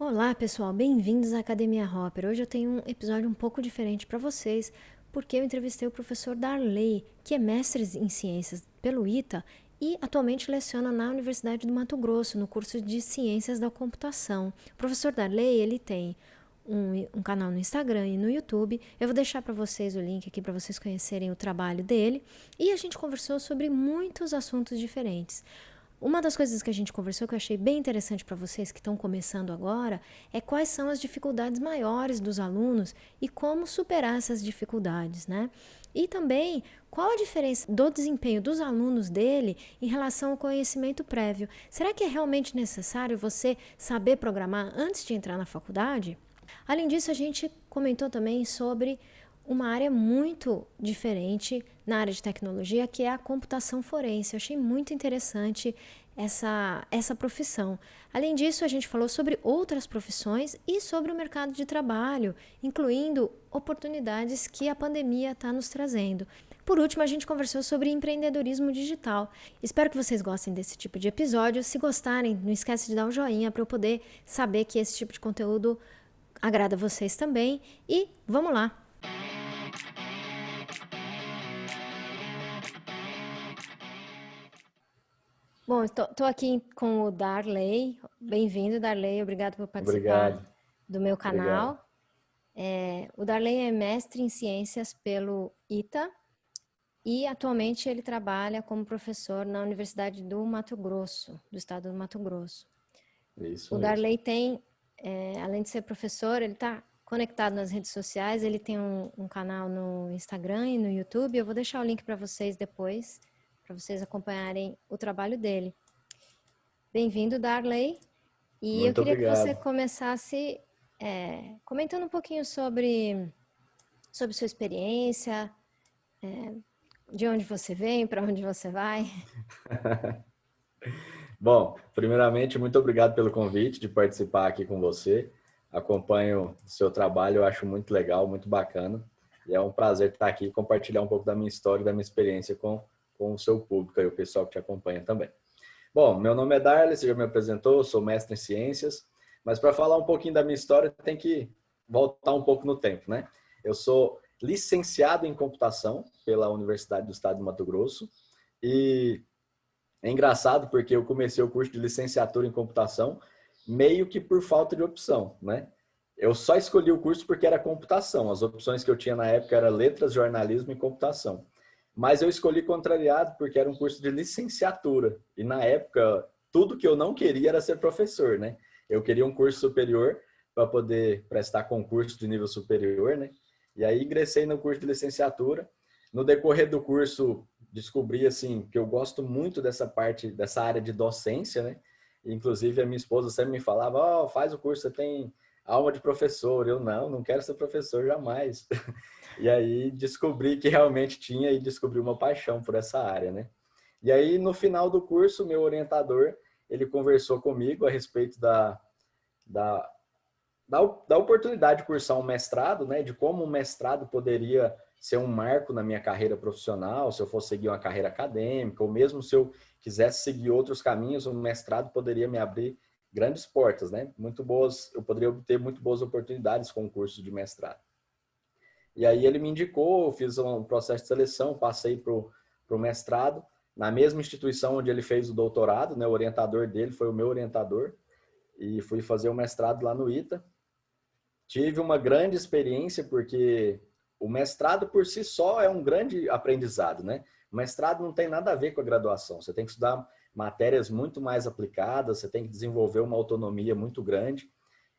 Olá, pessoal, bem-vindos à Academia Hopper. Hoje eu tenho um episódio um pouco diferente para vocês, porque eu entrevistei o professor Darley, que é mestre em ciências pelo ITA e atualmente leciona na Universidade do Mato Grosso, no curso de Ciências da Computação. O professor Darley, ele tem um canal no Instagram e no YouTube. Eu vou deixar para vocês o link aqui para vocês conhecerem o trabalho dele. E a gente conversou sobre muitos assuntos diferentes. Uma das coisas que a gente conversou que eu achei bem interessante para vocês que estão começando agora é quais são as dificuldades maiores dos alunos e como superar essas dificuldades, né? E também qual a diferença do desempenho dos alunos dele em relação ao conhecimento prévio. Será que é realmente necessário você saber programar antes de entrar na faculdade? Além disso, a gente comentou também sobre uma área muito diferente na área de tecnologia, que é a computação forense. Eu achei muito interessante essa profissão. Além disso, a gente falou sobre outras profissões e sobre o mercado de trabalho, incluindo oportunidades que a pandemia está nos trazendo. Por último, a gente conversou sobre empreendedorismo digital. Espero que vocês gostem desse tipo de episódio. Se gostarem, não esquece de dar um joinha para eu poder saber que esse tipo de conteúdo agrada vocês também. E vamos lá! Bom, estou aqui com o Darley. Bem-vindo, Darley. Obrigado por participar Obrigado, do meu obrigado. canal. O Darley é mestre em ciências pelo ITA e atualmente ele trabalha como professor na Universidade do Mato Grosso, do estado do Mato Grosso. É isso O mesmo. Darley tem, além de ser professor, ele está conectado nas redes sociais, ele tem um canal no Instagram e no YouTube. Eu vou deixar o link para vocês depois, para vocês acompanharem o trabalho dele. Bem-vindo, Darley. E eu Muito queria que você obrigado. começasse comentando um pouquinho sobre sua experiência, de onde você vem, para onde você vai. Bom, primeiramente, muito obrigado pelo convite de participar aqui com você. Acompanho o seu trabalho, eu acho muito legal, muito bacana. E é um prazer estar aqui e compartilhar um pouco da minha história e da minha experiência com o seu público e o pessoal que te acompanha também. Bom, meu nome é Darley, você já me apresentou, sou mestre em ciências, mas para falar um pouquinho da minha história, tem que voltar um pouco no tempo, né? Eu sou licenciado em computação pela Universidade do Estado de Mato Grosso e é engraçado porque eu comecei o curso de licenciatura em computação meio que por falta de opção, né? Eu só escolhi o curso porque era computação. As opções que eu tinha na época eram letras, jornalismo e computação. Mas eu escolhi contrariado porque era um curso de licenciatura. E na época, tudo que eu não queria era ser professor, né? Eu queria um curso superior para poder prestar concurso de nível superior, né? E aí ingressei no curso de licenciatura. No decorrer do curso, descobri assim que eu gosto muito dessa parte, dessa área de docência, né? Inclusive a minha esposa sempre me falava: "Oh, faz o curso, você tem alma de professor". Eu não quero ser professor jamais. E aí descobri que realmente tinha e descobri uma paixão por essa área, né? E aí no final do curso, meu orientador, ele conversou comigo a respeito da, da oportunidade de cursar um mestrado, né? De como um mestrado poderia ser um marco na minha carreira profissional, se eu fosse seguir uma carreira acadêmica, ou mesmo se eu quisesse seguir outros caminhos, um mestrado poderia me abrir grandes portas, né? Muito boas, eu poderia obter muito boas oportunidades com o curso de mestrado. E aí ele me indicou, eu fiz um processo de seleção, passei para o mestrado, na mesma instituição onde ele fez o doutorado, né? O orientador dele foi o meu orientador, e fui fazer o mestrado lá no ITA. Tive uma grande experiência porque o mestrado por si só é um grande aprendizado, né? O mestrado não tem nada a ver com a graduação. Você tem que estudar matérias muito mais aplicadas, você tem que desenvolver uma autonomia muito grande.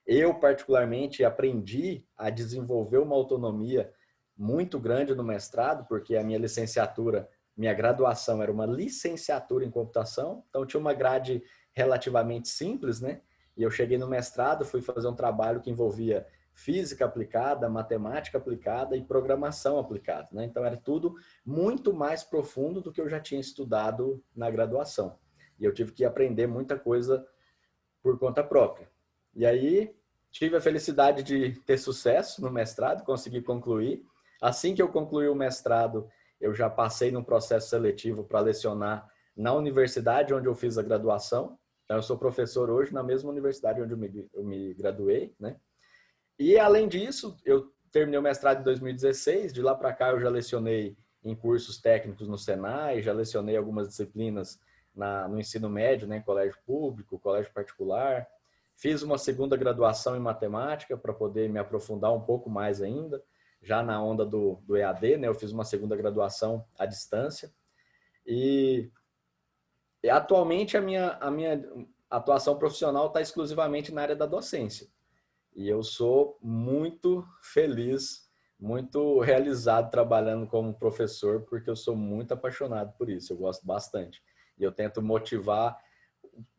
Eu, particularmente, aprendi a desenvolver uma autonomia muito grande no mestrado, porque a minha licenciatura, minha graduação era uma licenciatura em computação, então tinha uma grade relativamente simples, né? E eu cheguei no mestrado, fui fazer um trabalho que envolvia física aplicada, matemática aplicada e programação aplicada, né? Então era tudo muito mais profundo do que eu já tinha estudado na graduação. E eu tive que aprender muita coisa por conta própria. E aí tive a felicidade de ter sucesso no mestrado, consegui concluir. Assim que eu concluí o mestrado, eu já passei num processo seletivo para lecionar na universidade onde eu fiz a graduação. Então, eu sou professor hoje na mesma universidade onde eu me graduei, né? E, além disso, eu terminei o mestrado em 2016. De lá para cá, eu já lecionei em cursos técnicos no Senai, já lecionei algumas disciplinas no ensino médio, né, em colégio público, colégio particular. Fiz uma segunda graduação em matemática para poder me aprofundar um pouco mais ainda, já na onda do EAD, né? Eu fiz uma segunda graduação à distância. E atualmente a minha atuação profissional está exclusivamente na área da docência. E eu sou muito feliz, muito realizado trabalhando como professor, porque eu sou muito apaixonado por isso, eu gosto bastante. E eu tento motivar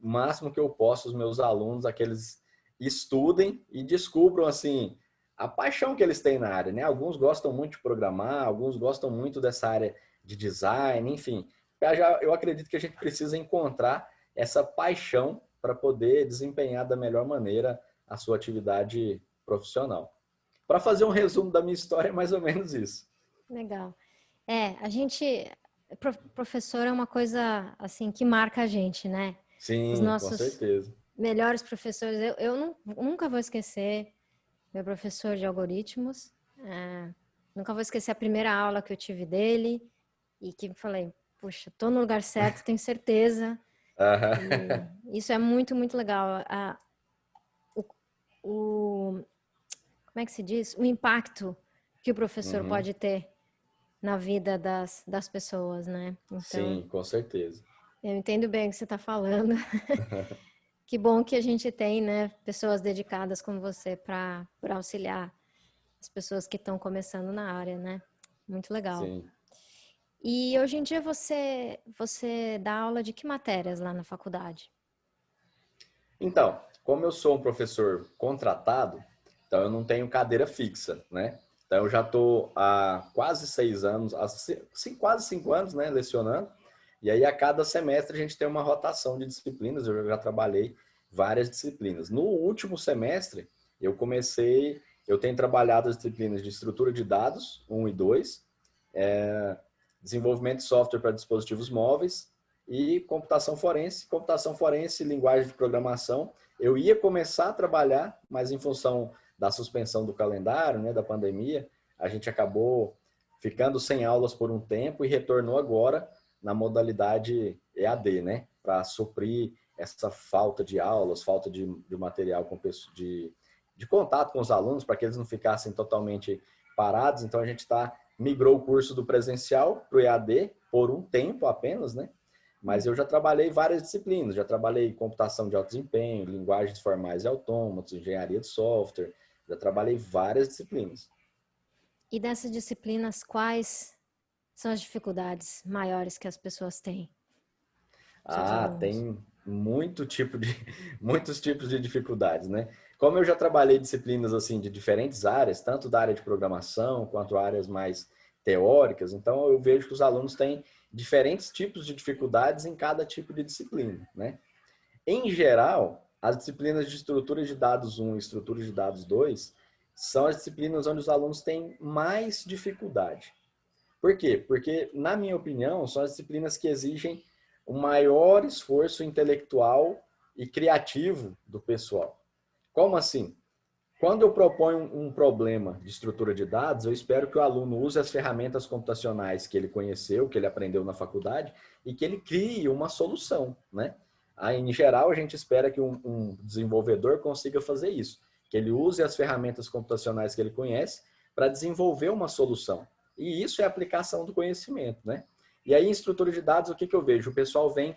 o máximo que eu posso os meus alunos a que eles estudem e descubram, assim, a paixão que eles têm na área, né? Alguns gostam muito de programar, alguns gostam muito dessa área de design, enfim. Eu acredito que a gente precisa encontrar essa paixão para poder desempenhar da melhor maneira a sua atividade profissional. Para fazer um resumo da minha história, é mais ou menos isso. Legal. Professor é uma coisa, assim, que marca a gente, né? Os Sim, com nossos certeza. melhores professores, nunca vou esquecer meu professor de algoritmos. Nunca vou esquecer a primeira aula que eu tive dele e que falei, puxa, tô no lugar certo, tenho certeza. E isso é muito, muito legal. Como é que se diz? O impacto que o professor Uhum. pode ter na vida das pessoas, né? Então, Sim, com certeza. eu entendo bem o que você está falando. Que bom que a gente tem, né, pessoas dedicadas como você para auxiliar as pessoas que estão começando na área, né? Muito legal. Sim. E hoje em dia você dá aula de que matérias lá na faculdade? Então, como eu sou um professor contratado, então eu não tenho cadeira fixa, né? Então eu já estou há quase 6 anos, quase 5 anos, né, lecionando. E aí a cada semestre a gente tem uma rotação de disciplinas. Eu já trabalhei várias disciplinas. No último semestre eu tenho trabalhado as disciplinas de estrutura de dados 1 e 2, desenvolvimento de software para dispositivos móveis e computação forense. Computação forense, linguagem de programação. Eu ia começar a trabalhar, mas em função da suspensão do calendário, né, da pandemia, a gente acabou ficando sem aulas por um tempo e retornou agora na modalidade EAD, né, para suprir essa falta de aulas, falta de material de contato com os alunos, para que eles não ficassem totalmente parados. Então a gente migrou o curso do presencial para o EAD por um tempo apenas, né? Mas eu já trabalhei várias disciplinas, já trabalhei computação de alto desempenho, linguagens formais e autômatos, engenharia de software, já trabalhei várias disciplinas. E dessas disciplinas, quais são as dificuldades maiores que as pessoas têm, seus alunos? Tem muitos tipos de dificuldades, né? Como eu já trabalhei disciplinas assim de diferentes áreas, tanto da área de programação quanto áreas mais teóricas, então eu vejo que os alunos têm diferentes tipos de dificuldades em cada tipo de disciplina, né? Em geral, as disciplinas de estrutura de dados 1 e estrutura de dados 2 são as disciplinas onde os alunos têm mais dificuldade. Por quê? Porque, na minha opinião, são as disciplinas que exigem um maior esforço intelectual e criativo do pessoal. Como assim? Quando eu proponho um problema de estrutura de dados, eu espero que o aluno use as ferramentas computacionais que ele conheceu, que ele aprendeu na faculdade, e que ele crie uma solução, né? Aí, em geral, a gente espera que um desenvolvedor consiga fazer isso, que ele use as ferramentas computacionais que ele conhece para desenvolver uma solução. E isso é a aplicação do conhecimento, né? E aí, em estrutura de dados, o que eu vejo? O pessoal vem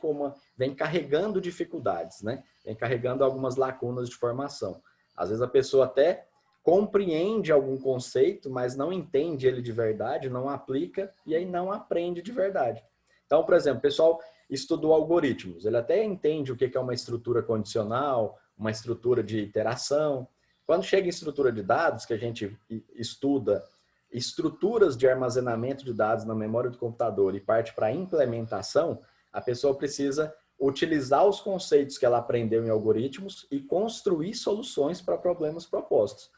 carregando dificuldades, né? Vem carregando algumas lacunas de formação. Às vezes a pessoa até compreende algum conceito, mas não entende ele de verdade, não aplica e aí não aprende de verdade. Então, por exemplo, o pessoal estudou algoritmos, ele até entende o que é uma estrutura condicional, uma estrutura de iteração. Quando chega em estrutura de dados, que a gente estuda estruturas de armazenamento de dados na memória do computador e parte para a implementação, a pessoa precisa utilizar os conceitos que ela aprendeu em algoritmos e construir soluções para problemas propostos.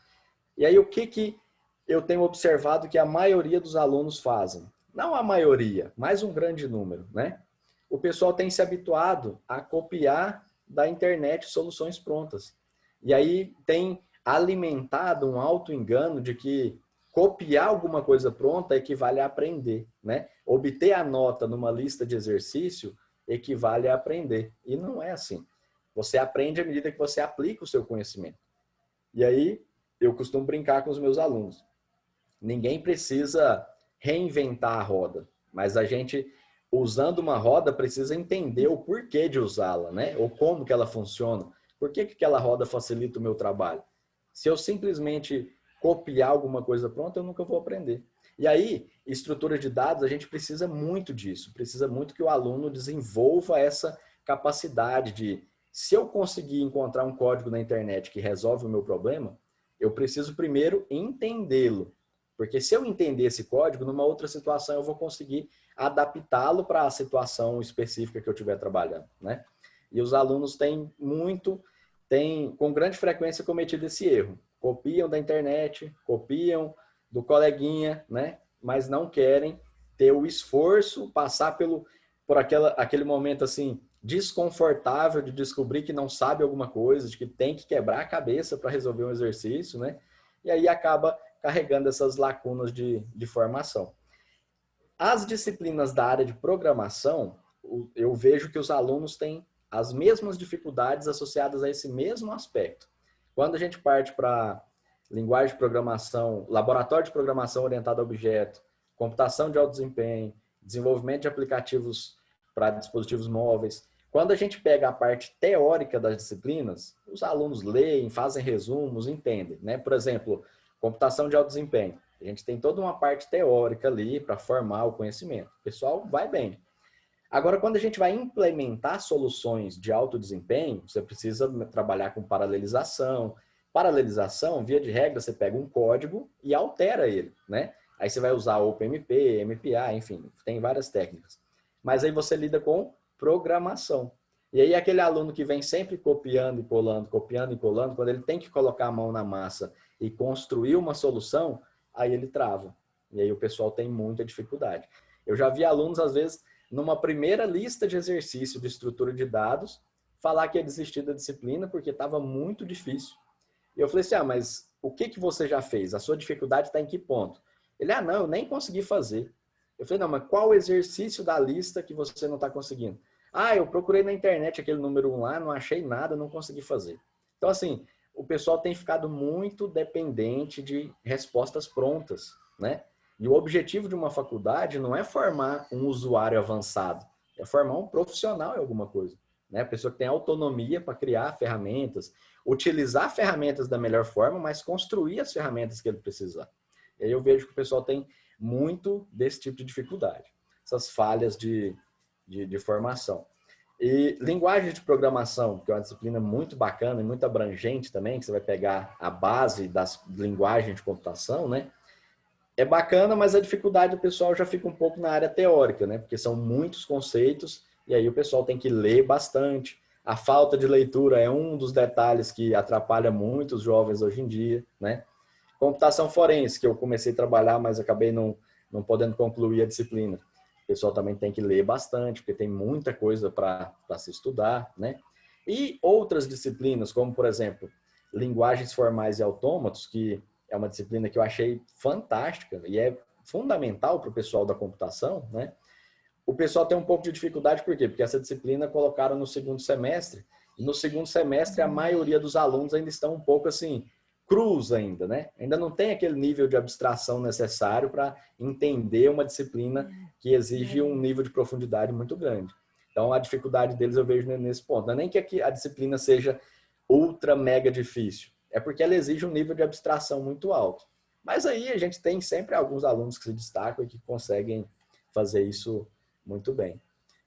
E aí o que eu tenho observado que a maioria dos alunos fazem? Não a maioria, mas um grande número, né? O pessoal tem se habituado a copiar da internet soluções prontas. E aí tem alimentado um auto-engano de que copiar alguma coisa pronta equivale a aprender, né? Obter a nota numa lista de exercício equivale a aprender. E não é assim. Você aprende à medida que você aplica o seu conhecimento. E aí, eu costumo brincar com os meus alunos. Ninguém precisa reinventar a roda, mas a gente, usando uma roda, precisa entender o porquê de usá-la, né? Ou como que ela funciona. Por que que aquela roda facilita o meu trabalho? Se eu simplesmente copiar alguma coisa pronta, eu nunca vou aprender. E aí, estrutura de dados, a gente precisa muito disso. Precisa muito que o aluno desenvolva essa capacidade de, se eu conseguir encontrar um código na internet que resolve o meu problema, eu preciso primeiro entendê-lo. Porque se eu entender esse código, numa outra situação eu vou conseguir adaptá-lo para a situação específica que eu estiver trabalhando, né? E os alunos têm com grande frequência cometido esse erro. Copiam da internet, copiam do coleguinha, né? Mas não querem ter o esforço, passar por aquele momento assim desconfortável de descobrir que não sabe alguma coisa, de que tem que quebrar a cabeça para resolver um exercício, né? E aí acaba carregando essas lacunas de formação. As disciplinas da área de programação, eu vejo que os alunos têm as mesmas dificuldades associadas a esse mesmo aspecto. Quando a gente parte para linguagem de programação, laboratório de programação orientado a objeto, computação de alto desempenho, desenvolvimento de aplicativos para dispositivos móveis, quando a gente pega a parte teórica das disciplinas, os alunos leem, fazem resumos, entendem, né? Por exemplo, computação de alto desempenho. A gente tem toda uma parte teórica ali para formar o conhecimento. O pessoal vai bem. Agora, quando a gente vai implementar soluções de alto desempenho, você precisa trabalhar com paralelização. Paralelização, via de regra, você pega um código e altera ele, né? Aí você vai usar OpenMP, MPA, enfim, tem várias técnicas. Mas aí você lida com programação. E aí aquele aluno que vem sempre copiando e colando, quando ele tem que colocar a mão na massa e construir uma solução, aí ele trava. E aí o pessoal tem muita dificuldade. Eu já vi alunos, às vezes, numa primeira lista de exercício de estrutura de dados, falar que ia desistir da disciplina porque estava muito difícil. E eu falei assim, mas o que você já fez? A sua dificuldade está em que ponto? Ele, não, eu nem consegui fazer. Eu falei, não, mas qual exercício da lista que você não está conseguindo? Eu procurei na internet aquele número 1 lá, não achei nada, não consegui fazer. Então, assim, o pessoal tem ficado muito dependente de respostas prontas, né? E o objetivo de uma faculdade não é formar um usuário avançado, é formar um profissional em alguma coisa, né? A pessoa que tem autonomia para criar ferramentas, utilizar ferramentas da melhor forma, mas construir as ferramentas que ele precisar. E aí eu vejo que o pessoal tem muito desse tipo de dificuldade, essas falhas de formação. E linguagem de programação, que é uma disciplina muito bacana e muito abrangente também, que você vai pegar a base das linguagens de computação, né? É bacana, mas a dificuldade do pessoal já fica um pouco na área teórica, né? Porque são muitos conceitos e aí o pessoal tem que ler bastante. A falta de leitura é um dos detalhes que atrapalha muito os jovens hoje em dia, né? Computação forense, que eu comecei a trabalhar, mas acabei não podendo concluir a disciplina. O pessoal também tem que ler bastante, porque tem muita coisa para se estudar, né? E outras disciplinas, como, por exemplo, linguagens formais e autômatos, que é uma disciplina que eu achei fantástica e é fundamental para o pessoal da computação, né? O pessoal tem um pouco de dificuldade, por quê? Porque essa disciplina colocaram no segundo semestre, e no segundo semestre a maioria dos alunos ainda estão um pouco assim, crus ainda, né? Ainda não tem aquele nível de abstração necessário para entender uma disciplina que exige um nível de profundidade muito grande. Então, a dificuldade deles eu vejo nesse ponto. Não é nem que a disciplina seja ultra mega difícil, é porque ela exige um nível de abstração muito alto. Mas aí a gente tem sempre alguns alunos que se destacam e que conseguem fazer isso muito bem.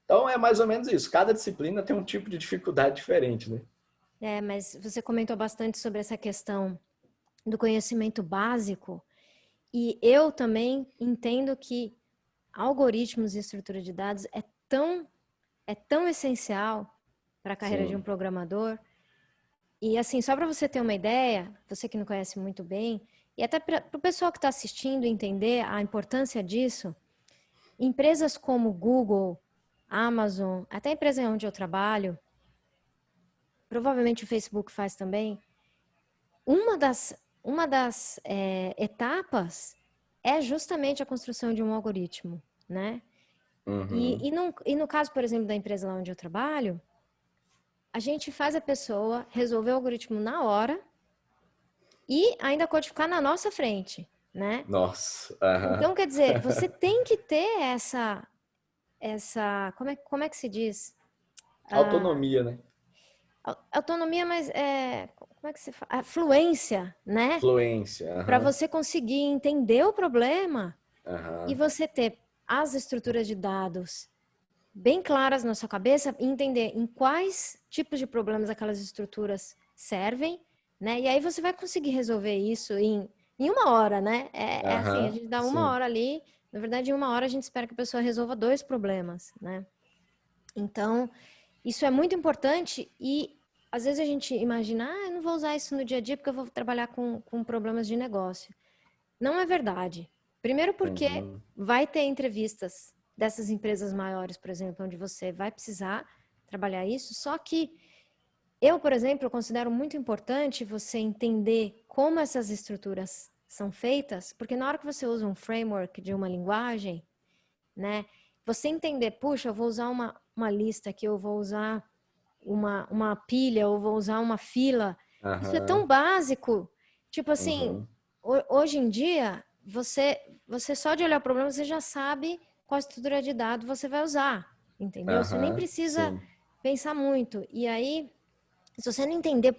Então, é mais ou menos isso. Cada disciplina tem um tipo de dificuldade diferente, né? Mas você comentou bastante sobre essa questão do conhecimento básico, e eu também entendo que algoritmos e estrutura de dados é tão essencial para a carreira de um programador. E assim, só para você ter uma ideia, você que não conhece muito bem, e até para o pessoal que está assistindo entender a importância disso, empresas como Google, Amazon, até a empresa onde eu trabalho, provavelmente o Facebook faz também, uma das etapas é justamente a construção de um algoritmo, né? Uhum. E no caso, por exemplo, da empresa lá onde eu trabalho, a gente faz a pessoa resolver o algoritmo na hora e ainda codificar na nossa frente, né? Nossa. Então, Aham. quer dizer, você tem que ter como é que se diz? Autonomia, né? Autonomia, mas como é que se fala? A fluência, né? Fluência. Para Aham. você conseguir entender o problema e Aham. você ter as estruturas de dados bem claras na sua cabeça e entender em quais tipos de problemas aquelas estruturas servem, né? E aí você vai conseguir resolver isso em uma hora, né? É assim, a Aham. gente dá uma Sim. hora ali, na verdade, em uma hora a gente espera que a pessoa resolva dois problemas, né? Então, isso é muito importante e às vezes a gente imagina, eu não vou usar isso no dia a dia porque eu vou trabalhar com problemas de negócio. Não é verdade. Primeiro porque Uhum. vai ter entrevistas dessas empresas maiores, por exemplo, onde você vai precisar trabalhar isso, só que eu, por exemplo, considero muito importante você entender como essas estruturas são feitas, porque na hora que você usa um framework de uma linguagem, né, você entender, puxa, eu vou usar uma lista aqui, eu vou usar uma pilha, eu vou usar uma fila, isso é tão Aham. básico. Tipo assim, Uhum. hoje em dia, você só de olhar o problema, você já sabe qual estrutura de dados você vai usar, entendeu? Você nem Aham. precisa Sim. pensar muito. E aí, se você não entender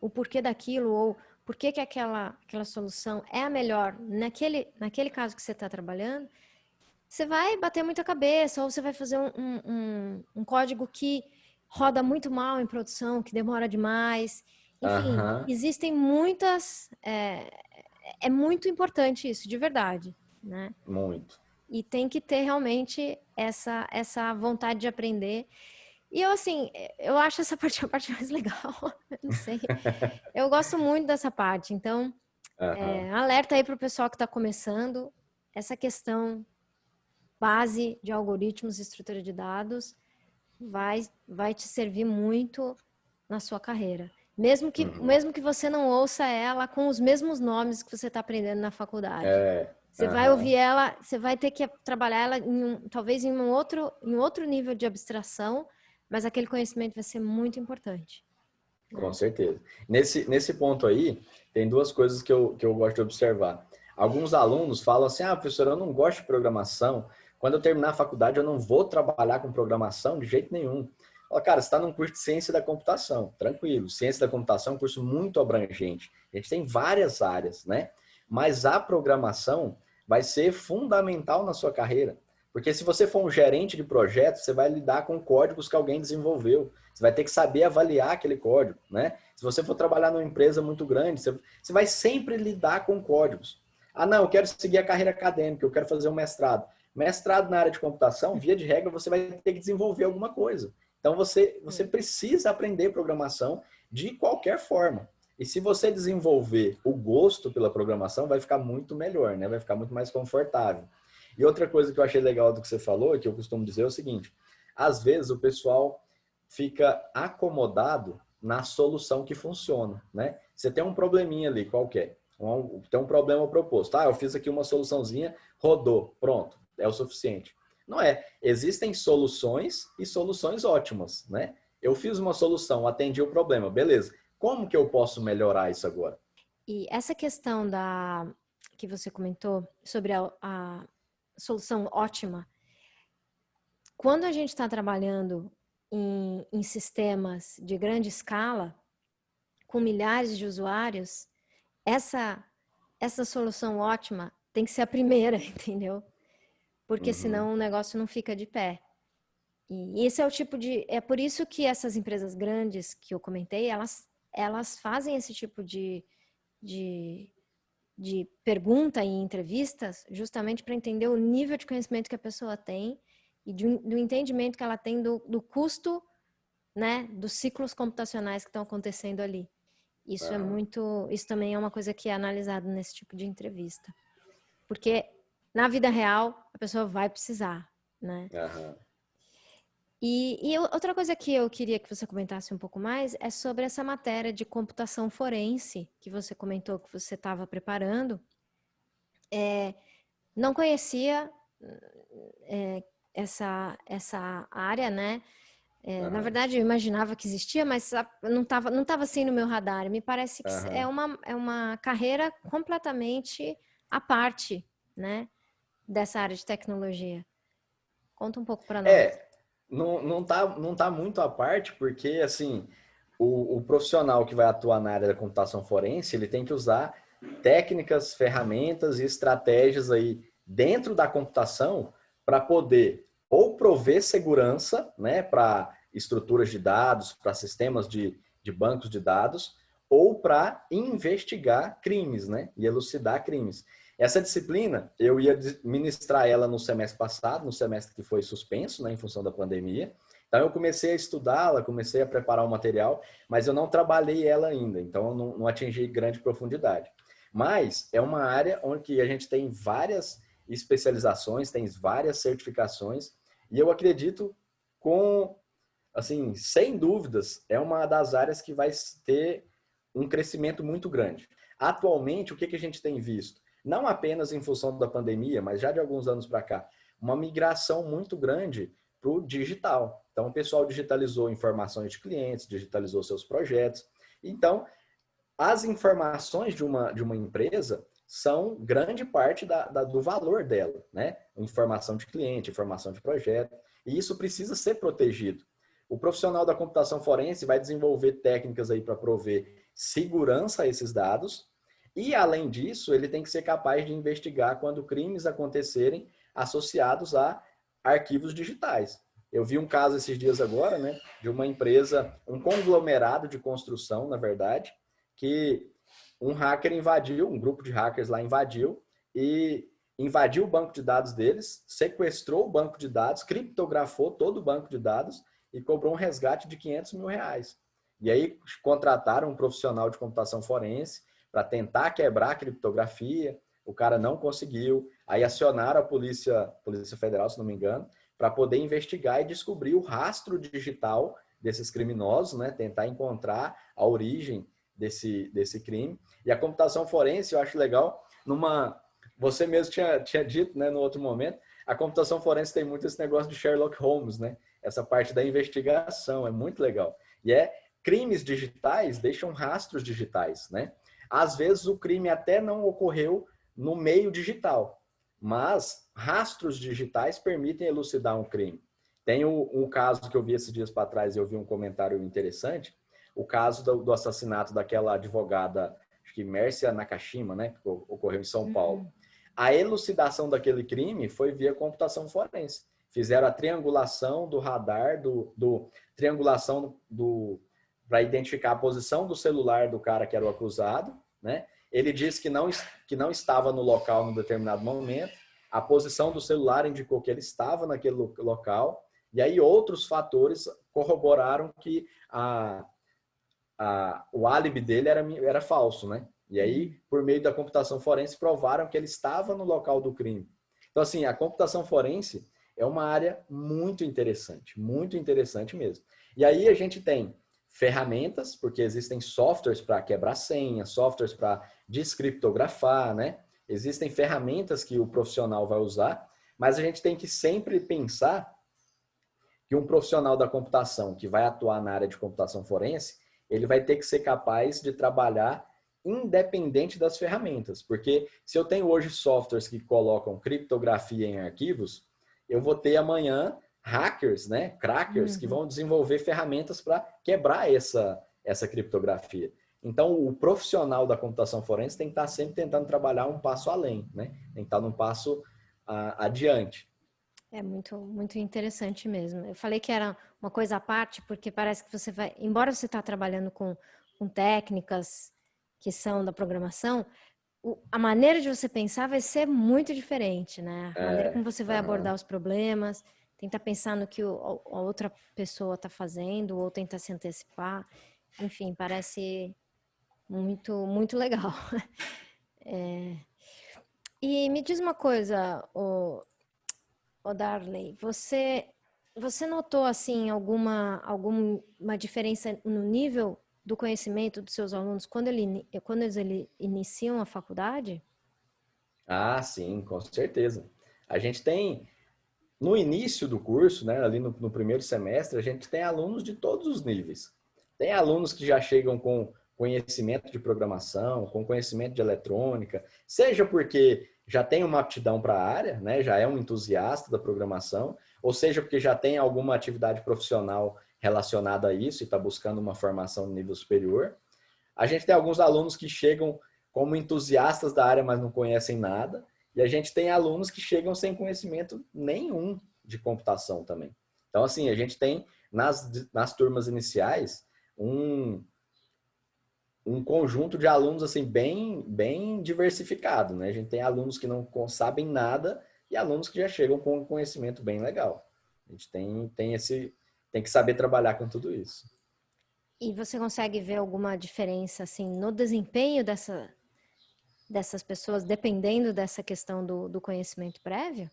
o porquê daquilo ou por que aquela solução é a melhor naquele caso que você está trabalhando, você vai bater muita cabeça ou você vai fazer um código que roda muito mal em produção, que demora demais. Enfim, Aham. existem muitas. É muito importante isso, de verdade, né? Muito. E tem que ter realmente essa vontade de aprender. E eu, assim, eu acho essa parte a parte mais legal. Eu não sei. Eu gosto muito dessa parte. Então, Aham. alerta aí para o pessoal que está começando. Essa questão base de algoritmos e estrutura de dados vai te servir muito na sua carreira. Uhum. Mesmo que você não ouça ela com os mesmos nomes que você está aprendendo na faculdade. É. Você vai ouvir Aham. ela, você vai ter que trabalhar ela talvez em outro nível de abstração, mas aquele conhecimento vai ser muito importante. Com Né? certeza. Nesse ponto aí, tem duas coisas que eu gosto de observar. Alguns alunos falam assim, professor, eu não gosto de programação. Quando eu terminar a faculdade, eu não vou trabalhar com programação de jeito nenhum. Fala, cara, você está num curso de ciência da computação. Tranquilo. Ciência da computação é um curso muito abrangente. A gente tem várias áreas, né? Mas a programação vai ser fundamental na sua carreira. Porque se você for um gerente de projeto, você vai lidar com códigos que alguém desenvolveu. Você vai ter que saber avaliar aquele código, né? Se você for trabalhar numa empresa muito grande, você vai sempre lidar com códigos. Ah, não, eu quero seguir a carreira acadêmica, eu quero fazer um mestrado. Mestrado na área de computação, via de regra, você vai ter que desenvolver alguma coisa. Então, você precisa aprender programação de qualquer forma. E se você desenvolver o gosto pela programação, vai ficar muito melhor, né? Vai ficar muito mais confortável. E outra coisa que eu achei legal do que você falou, que eu costumo dizer é o seguinte: às vezes o pessoal fica acomodado na solução que funciona, né? Você tem um probleminha ali, qualquer. Tem um problema proposto. Eu fiz aqui uma soluçãozinha, rodou, pronto, é o suficiente. Não é. Existem soluções e soluções ótimas, né? Eu fiz uma solução, atendi o problema, beleza. Como que eu posso melhorar isso agora? E essa questão que você comentou sobre a solução ótima, quando a gente está trabalhando em sistemas de grande escala, com milhares de usuários, essa, essa solução ótima tem que ser a primeira, entendeu? Porque Uhum. senão o negócio não fica de pé. E esse é o tipo de. É por isso que essas empresas grandes que eu comentei, elas fazem esse tipo de, de pergunta em entrevistas, justamente para entender o nível de conhecimento que a pessoa tem e do entendimento que ela tem do custo, né, dos ciclos computacionais que estão acontecendo ali. Aham. Isso também é uma coisa que é analisado nesse tipo de entrevista. Porque na vida real a pessoa vai precisar, né? Aham. E outra coisa que eu queria que você comentasse um pouco mais é sobre essa matéria de computação forense que você comentou que você estava preparando. Não conhecia é, essa área, né? Na Aham, verdade, eu imaginava que existia, mas não tava assim no meu radar. Me parece que é aham. uma carreira completamente à parte, né? Dessa área de tecnologia. Conta um pouco para nós. É, não tá muito à parte, porque assim, o profissional que vai atuar na área da computação forense, ele tem que usar técnicas, ferramentas e estratégias aí dentro da computação para poder ou prover segurança, né, para estruturas de dados, para sistemas de bancos de dados, ou para investigar crimes, né, e elucidar crimes. Essa disciplina, eu ia ministrar ela no semestre passado, no semestre que foi suspenso, né, em função da pandemia. Então eu comecei a estudá-la, comecei a preparar o material, mas eu não trabalhei ela ainda, então eu não atingi grande profundidade. Mas é uma área onde a gente tem várias especializações, tem várias certificações, e eu acredito com, assim, sem dúvidas, é uma das áreas que vai ter um crescimento muito grande. Atualmente, o que a gente tem visto? Não apenas em função da pandemia, mas já de alguns anos para cá, uma migração muito grande para o digital. Então, o pessoal digitalizou informações de clientes, digitalizou seus projetos. Então, as informações de uma empresa são grande parte do valor dela, né? Informação de cliente, informação de projeto, e isso precisa ser protegido. O profissional da computação forense vai desenvolver técnicas aí para prover segurança a esses dados, e além disso, ele tem que ser capaz de investigar quando crimes acontecerem associados a arquivos digitais. Eu vi um caso esses dias agora, né, de uma empresa, um conglomerado de construção, na verdade, que um hacker invadiu, um grupo de hackers lá invadiu e invadiu o banco de dados deles, sequestrou o banco de dados, criptografou todo o banco de dados e cobrou um resgate de R$ 500 mil. E aí contrataram um profissional de computação forense para tentar quebrar a criptografia, o cara não conseguiu, aí acionaram a Polícia Federal, se não me engano, para poder investigar e descobrir o rastro digital desses criminosos, né? Tentar encontrar a origem desse crime. E a computação forense, eu acho legal, você mesmo tinha dito, né, no outro momento, a computação forense tem muito esse negócio de Sherlock Holmes, né? Essa parte da investigação, é muito legal. E crimes digitais deixam rastros digitais, né? Às vezes o crime até não ocorreu no meio digital, mas rastros digitais permitem elucidar um crime. Tem um caso que eu vi esses dias para trás e eu vi um comentário interessante, o caso do assassinato daquela advogada, acho que Mércia Nakashima, né, que ocorreu em São Paulo. A elucidação daquele crime foi via computação forense. Fizeram a triangulação do radar, triangulação para identificar a posição do celular do cara que era o acusado, né? Ele disse que não estava no local num determinado momento, a posição do celular indicou que ele estava naquele local, e aí outros fatores corroboraram que o álibi dele era falso, né? E aí, por meio da computação forense, provaram que ele estava no local do crime. Então, assim, a computação forense é uma área muito interessante mesmo. E aí a gente tem ferramentas, porque existem softwares para quebrar senha, softwares para descriptografar, né? Existem ferramentas que o profissional vai usar, mas a gente tem que sempre pensar que um profissional da computação que vai atuar na área de computação forense, ele vai ter que ser capaz de trabalhar independente das ferramentas, porque se eu tenho hoje softwares que colocam criptografia em arquivos, eu vou ter amanhã hackers, né, crackers, que vão desenvolver ferramentas para quebrar essa criptografia. Então, o profissional da computação forense tem que estar sempre tentando trabalhar um passo além, né? Tem que estar num passo adiante. É muito, muito interessante mesmo. Eu falei que era uma coisa à parte, porque parece que você vai, embora você está trabalhando com técnicas que são da programação, a maneira de você pensar vai ser muito diferente, né? A maneira como você vai abordar os problemas, tentar pensar no que a outra pessoa está fazendo, ou tentar se antecipar. Enfim, parece muito, muito legal. E me diz uma coisa, o Darley, você Você notou, assim, alguma diferença no nível do conhecimento dos seus alunos quando eles iniciam a faculdade? Ah, sim, com certeza. A gente tem, no início do curso, né, ali no primeiro semestre, a gente tem alunos de todos os níveis. Tem alunos que já chegam com conhecimento de programação, com conhecimento de eletrônica, seja porque já tem uma aptidão para a área, né, já é um entusiasta da programação, ou seja porque já tem alguma atividade profissional relacionada a isso e está buscando uma formação no nível superior. A gente tem alguns alunos que chegam como entusiastas da área, mas não conhecem nada. E a gente tem alunos que chegam sem conhecimento nenhum de computação também. Então, assim, a gente tem nas turmas iniciais um, um conjunto de alunos assim bem diversificado, né? A gente tem alunos que não sabem nada e alunos que já chegam com um conhecimento bem legal. A gente tem que saber trabalhar com tudo isso. E você consegue ver alguma diferença, assim, no desempenho dessas pessoas, dependendo dessa questão do conhecimento prévio?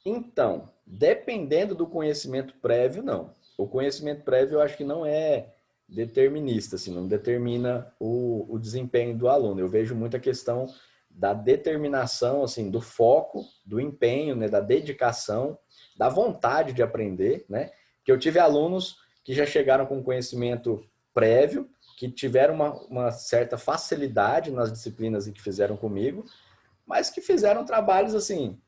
Então, dependendo do conhecimento prévio, não. O conhecimento prévio eu acho que não é determinista, assim, não determina o desempenho do aluno. Eu vejo muita questão da determinação, assim, do foco, do empenho, né, da dedicação, da vontade de aprender, né? Que eu tive alunos que já chegaram com conhecimento prévio, que tiveram uma certa facilidade nas disciplinas em que fizeram comigo, mas que fizeram trabalhos assim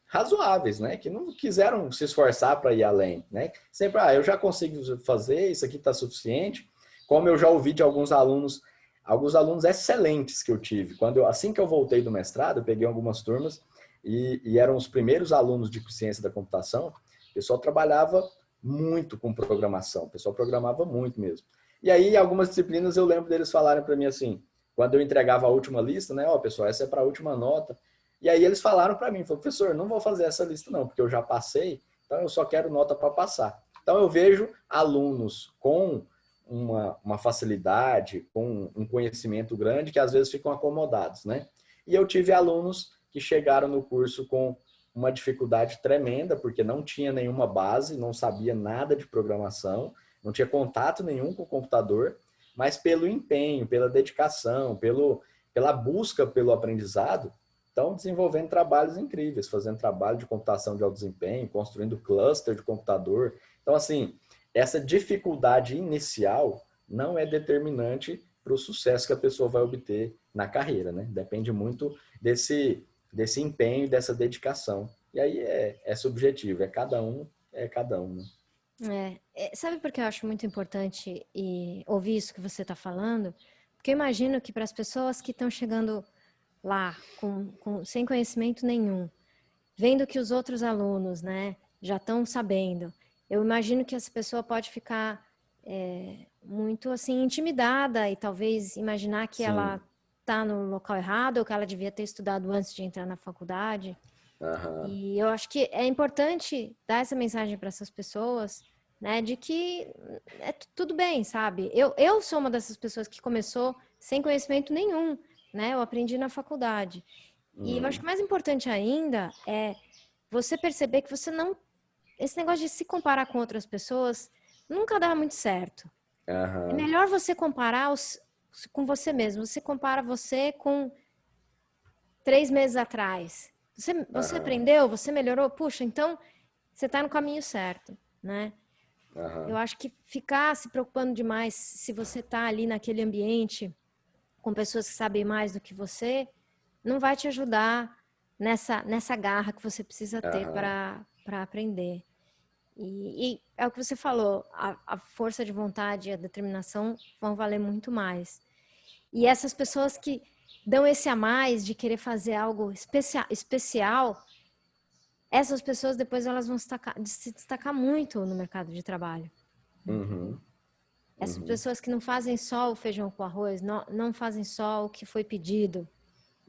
razoáveis, né? Que não quiseram se esforçar para ir além, né? Sempre, eu já consigo fazer, isso aqui está suficiente. Como eu já ouvi de alguns alunos excelentes que eu tive. Assim que eu voltei do mestrado, eu peguei algumas turmas e eram os primeiros alunos de ciência da computação. O pessoal trabalhava muito com programação, o pessoal programava muito mesmo. E aí, algumas disciplinas eu lembro deles falarem para mim assim, quando eu entregava a última lista, né? Ó, pessoal, essa é para a última nota. E aí eles falaram para mim, falaram, professor, não vou fazer essa lista não, porque eu já passei, então eu só quero nota para passar. Então eu vejo alunos com uma facilidade, com um conhecimento grande, que às vezes ficam acomodados, né? E eu tive alunos que chegaram no curso com uma dificuldade tremenda, porque não tinha nenhuma base, não sabia nada de programação, não tinha contato nenhum com o computador, mas pelo empenho, pela dedicação, pela busca pelo aprendizado, estão desenvolvendo trabalhos incríveis, fazendo trabalho de computação de alto desempenho, construindo cluster de computador. Então, assim, essa dificuldade inicial não é determinante para o sucesso que a pessoa vai obter na carreira, né? Depende muito desse empenho, dessa dedicação. E aí é subjetivo, é cada um, né? Sabe por que eu acho muito importante ouvir isso que você está falando? Porque eu imagino que para as pessoas que estão chegando lá sem conhecimento nenhum, vendo que os outros alunos, né, já estão sabendo, eu imagino que essa pessoa pode ficar muito assim intimidada e talvez imaginar que ela Sim. está no local errado ou que ela devia ter estudado antes de entrar na faculdade. Aham. E eu acho que é importante dar essa mensagem para essas pessoas, né, de que tudo bem, sabe? Eu sou uma dessas pessoas que começou sem conhecimento nenhum, né? Eu aprendi na faculdade. E eu acho que Uhum. mais importante ainda é você perceber que você não. Esse negócio de se comparar com outras pessoas nunca dá muito certo. É Aham. melhor você comparar com você mesmo. Você compara você com 3 meses atrás. Você Aham. aprendeu, você melhorou, puxa, então você está no caminho certo, né? Eu Aham. acho que ficar se preocupando demais se você está ali naquele ambiente com pessoas que sabem mais do que você, não vai te ajudar nessa garra que você precisa ter Aham. para aprender. E é o que você falou, a força de vontade e a determinação vão valer muito mais. E essas pessoas que dão esse a mais de querer fazer algo especial, essas pessoas depois elas vão se destacar muito no mercado de trabalho. Uhum. Essas Uhum. pessoas que não fazem só o feijão com arroz, não fazem só o que foi pedido,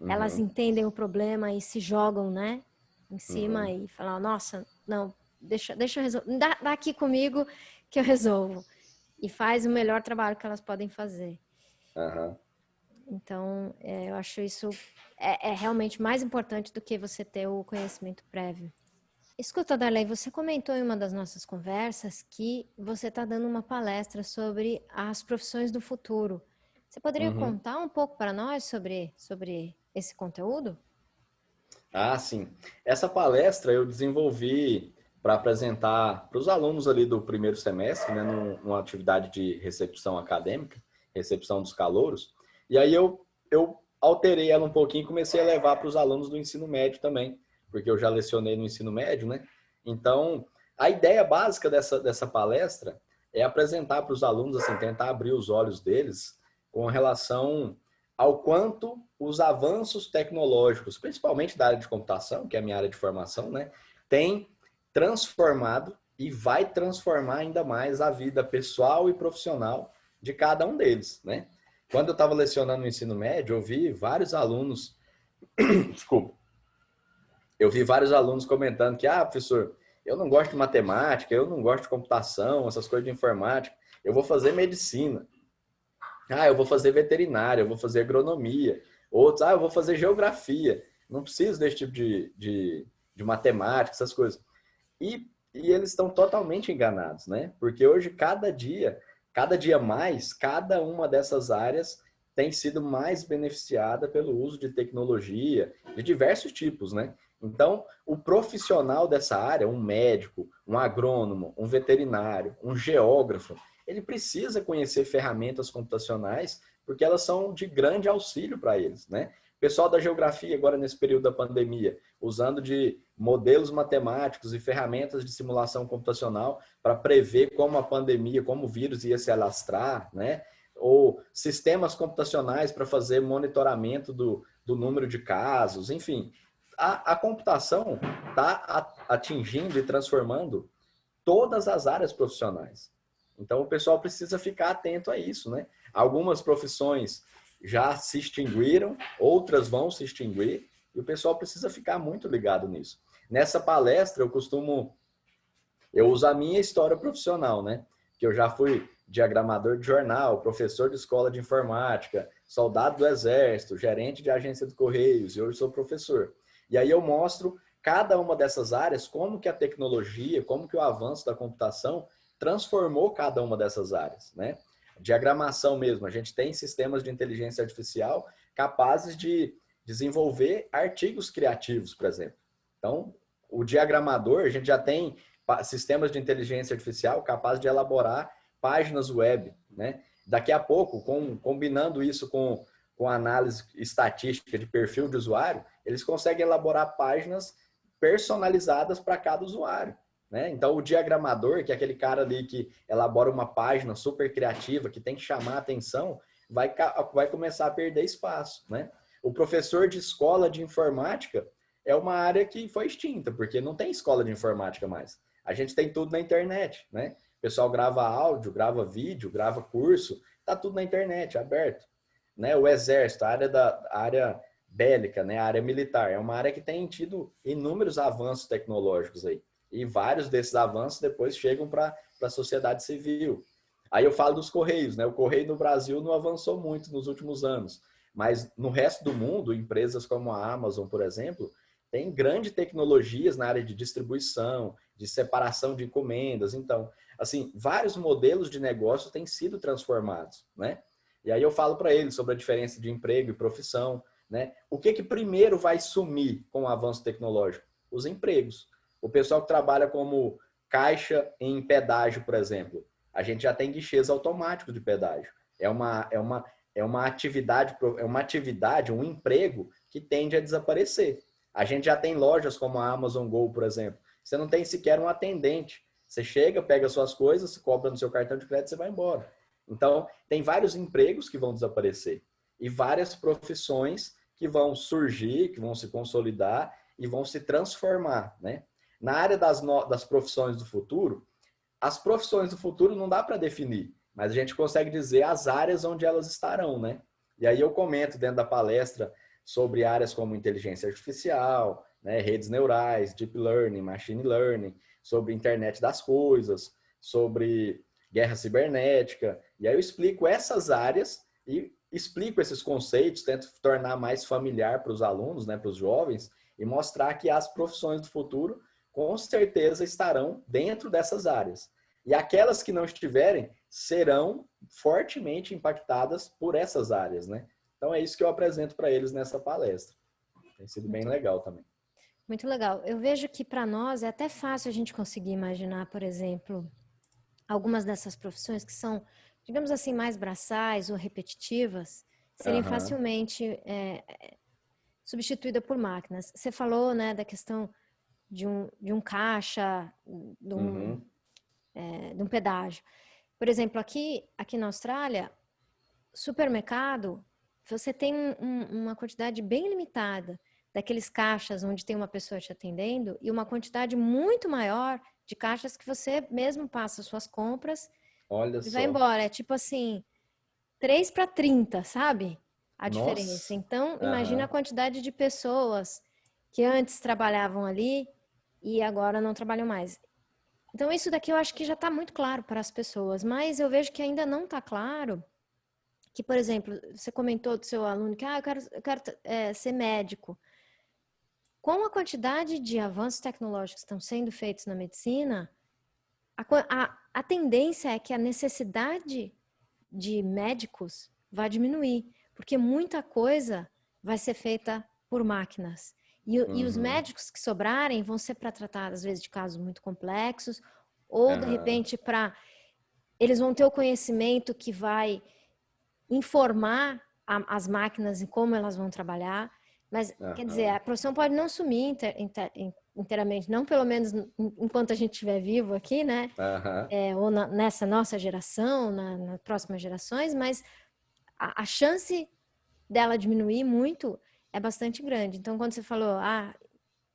elas Uhum. entendem o problema e se jogam, né, em cima Uhum. e falam, nossa, não, deixa eu resolver, dá aqui comigo que eu resolvo. E faz o melhor trabalho que elas podem fazer. Aham. Então, eu acho isso é realmente mais importante do que você ter o conhecimento prévio. Escuta, Darley, você comentou em uma das nossas conversas que você está dando uma palestra sobre as profissões do futuro. Você poderia Uhum. contar um pouco para nós sobre esse conteúdo? Ah, sim. Essa palestra eu desenvolvi para apresentar para os alunos ali do primeiro semestre, né, numa atividade de recepção acadêmica, recepção dos calouros. E aí eu alterei ela um pouquinho e comecei a levar para os alunos do ensino médio também, porque eu já lecionei no ensino médio, né? Então, a ideia básica dessa palestra é apresentar para os alunos, assim, tentar abrir os olhos deles com relação ao quanto os avanços tecnológicos, principalmente da área de computação, que é a minha área de formação, né, tem transformado e vai transformar ainda mais a vida pessoal e profissional de cada um deles, né? Quando eu estava lecionando no ensino médio, eu vi vários alunos, desculpa, eu vi vários alunos comentando que, professor, eu não gosto de matemática, eu não gosto de computação, essas coisas de informática, eu vou fazer medicina. Eu vou fazer veterinária, eu vou fazer agronomia. Outros, eu vou fazer geografia. Não preciso desse tipo de matemática, essas coisas. E eles estão totalmente enganados, né? Porque hoje, cada dia mais, cada uma dessas áreas tem sido mais beneficiada pelo uso de tecnologia de diversos tipos, né? Então, o profissional dessa área, um médico, um agrônomo, um veterinário, um geógrafo, ele precisa conhecer ferramentas computacionais porque elas são de grande auxílio para eles, né? O pessoal da geografia, agora nesse período da pandemia, usando de modelos matemáticos e ferramentas de simulação computacional para prever como a pandemia, como o vírus ia se alastrar, né? Ou sistemas computacionais para fazer monitoramento do número de casos, enfim. A computação está atingindo e transformando todas as áreas profissionais. Então, o pessoal precisa ficar atento a isso, né? Algumas profissões já se extinguiram, outras vão se extinguir, e o pessoal precisa ficar muito ligado nisso. Nessa palestra, eu uso a minha história profissional, né? Que eu já fui diagramador de jornal, professor de escola de informática, soldado do exército, gerente de agência de correios, e hoje sou professor. E aí eu mostro cada uma dessas áreas, como que a tecnologia, como que o avanço da computação transformou cada uma dessas áreas, né? Diagramação mesmo, a gente tem sistemas de inteligência artificial capazes de desenvolver artigos criativos, por exemplo. Então, o diagramador, a gente já tem sistemas de inteligência artificial capazes de elaborar páginas web, né? Daqui a pouco, combinando isso com análise estatística de perfil de usuário, eles conseguem elaborar páginas personalizadas para cada usuário, né? Então, o diagramador, que é aquele cara ali que elabora uma página super criativa, que tem que chamar a atenção, vai começar a perder espaço, né? O professor de escola de informática é uma área que foi extinta, porque não tem escola de informática mais. A gente tem tudo na internet, né? O pessoal grava áudio, grava vídeo, grava curso, tá tudo na internet, aberto. Né? O exército, a área bélica, né? A área militar, é uma área que tem tido inúmeros avanços tecnológicos aí. E vários desses avanços depois chegam para a sociedade civil. Aí eu falo dos Correios, né? O Correio no Brasil não avançou muito nos últimos anos, mas no resto do mundo, empresas como a Amazon, por exemplo, tem grandes tecnologias na área de distribuição, de separação de encomendas. Então, assim, vários modelos de negócio têm sido transformados, né? E aí eu falo para eles sobre a diferença de emprego e profissão, né? O que primeiro vai sumir com o avanço tecnológico? Os empregos. O pessoal que trabalha como caixa em pedágio, por exemplo, a gente já tem guichês automáticos de pedágio. É uma atividade, um emprego que tende a desaparecer. A gente já tem lojas como a Amazon Go, por exemplo. Você não tem sequer um atendente. Você chega, pega suas coisas, cobra no seu cartão de crédito e você vai embora. Então, tem vários empregos que vão desaparecer e várias profissões que vão surgir, que vão se consolidar e vão se transformar, né? Na área das profissões do futuro, as profissões do futuro não dá para definir, mas a gente consegue dizer as áreas onde elas estarão, né? E aí eu comento dentro da palestra sobre áreas como inteligência artificial, né, redes neurais, deep learning, machine learning, sobre internet das coisas, sobre guerra cibernética. E aí eu explico essas áreas e explico esses conceitos, tento tornar mais familiar para os alunos, né, para os jovens, e mostrar que as profissões do futuro com certeza estarão dentro dessas áreas. E aquelas que não estiverem serão fortemente impactadas por essas áreas, né? Então é isso que eu apresento para eles nessa palestra. Tem sido bem Muito, legal também. muito legal. Eu vejo que para nós é até fácil a gente conseguir imaginar, por exemplo, algumas dessas profissões que são, digamos assim, mais braçais ou repetitivas, serem Aham, facilmente substituídas por máquinas. Você falou, né, da questão de um caixa, de um, uhum, de um pedágio. Por exemplo, aqui na Austrália, supermercado, você tem uma quantidade bem limitada daqueles caixas onde tem uma pessoa te atendendo e uma quantidade muito maior de caixas que você mesmo passa suas compras olha e vai só. embora. É tipo assim, 3 para 30, sabe? A diferença. Nossa. Então, imagina a Aham, quantidade de pessoas que antes trabalhavam ali e agora não trabalham mais. Então, isso daqui eu acho que já está muito claro para as pessoas, mas eu vejo que ainda não está claro que, por exemplo, você comentou do seu aluno que eu quero ser médico. Com a quantidade de avanços tecnológicos que estão sendo feitos na medicina, a tendência é que a necessidade de médicos vai diminuir, porque muita coisa vai ser feita por máquinas. E os uhum, médicos que sobrarem vão ser para tratar, às vezes, de casos muito complexos, ou, de aham, repente, eles vão ter o conhecimento que vai informar as máquinas em como elas vão trabalhar. Mas, quer dizer, aham, a profissão pode não sumir inteiramente, não pelo menos enquanto a gente estiver vivo aqui, né? aham, Ou nessa nossa geração, nas próximas gerações, mas a chance dela diminuir muito é bastante grande. Então, quando você falou,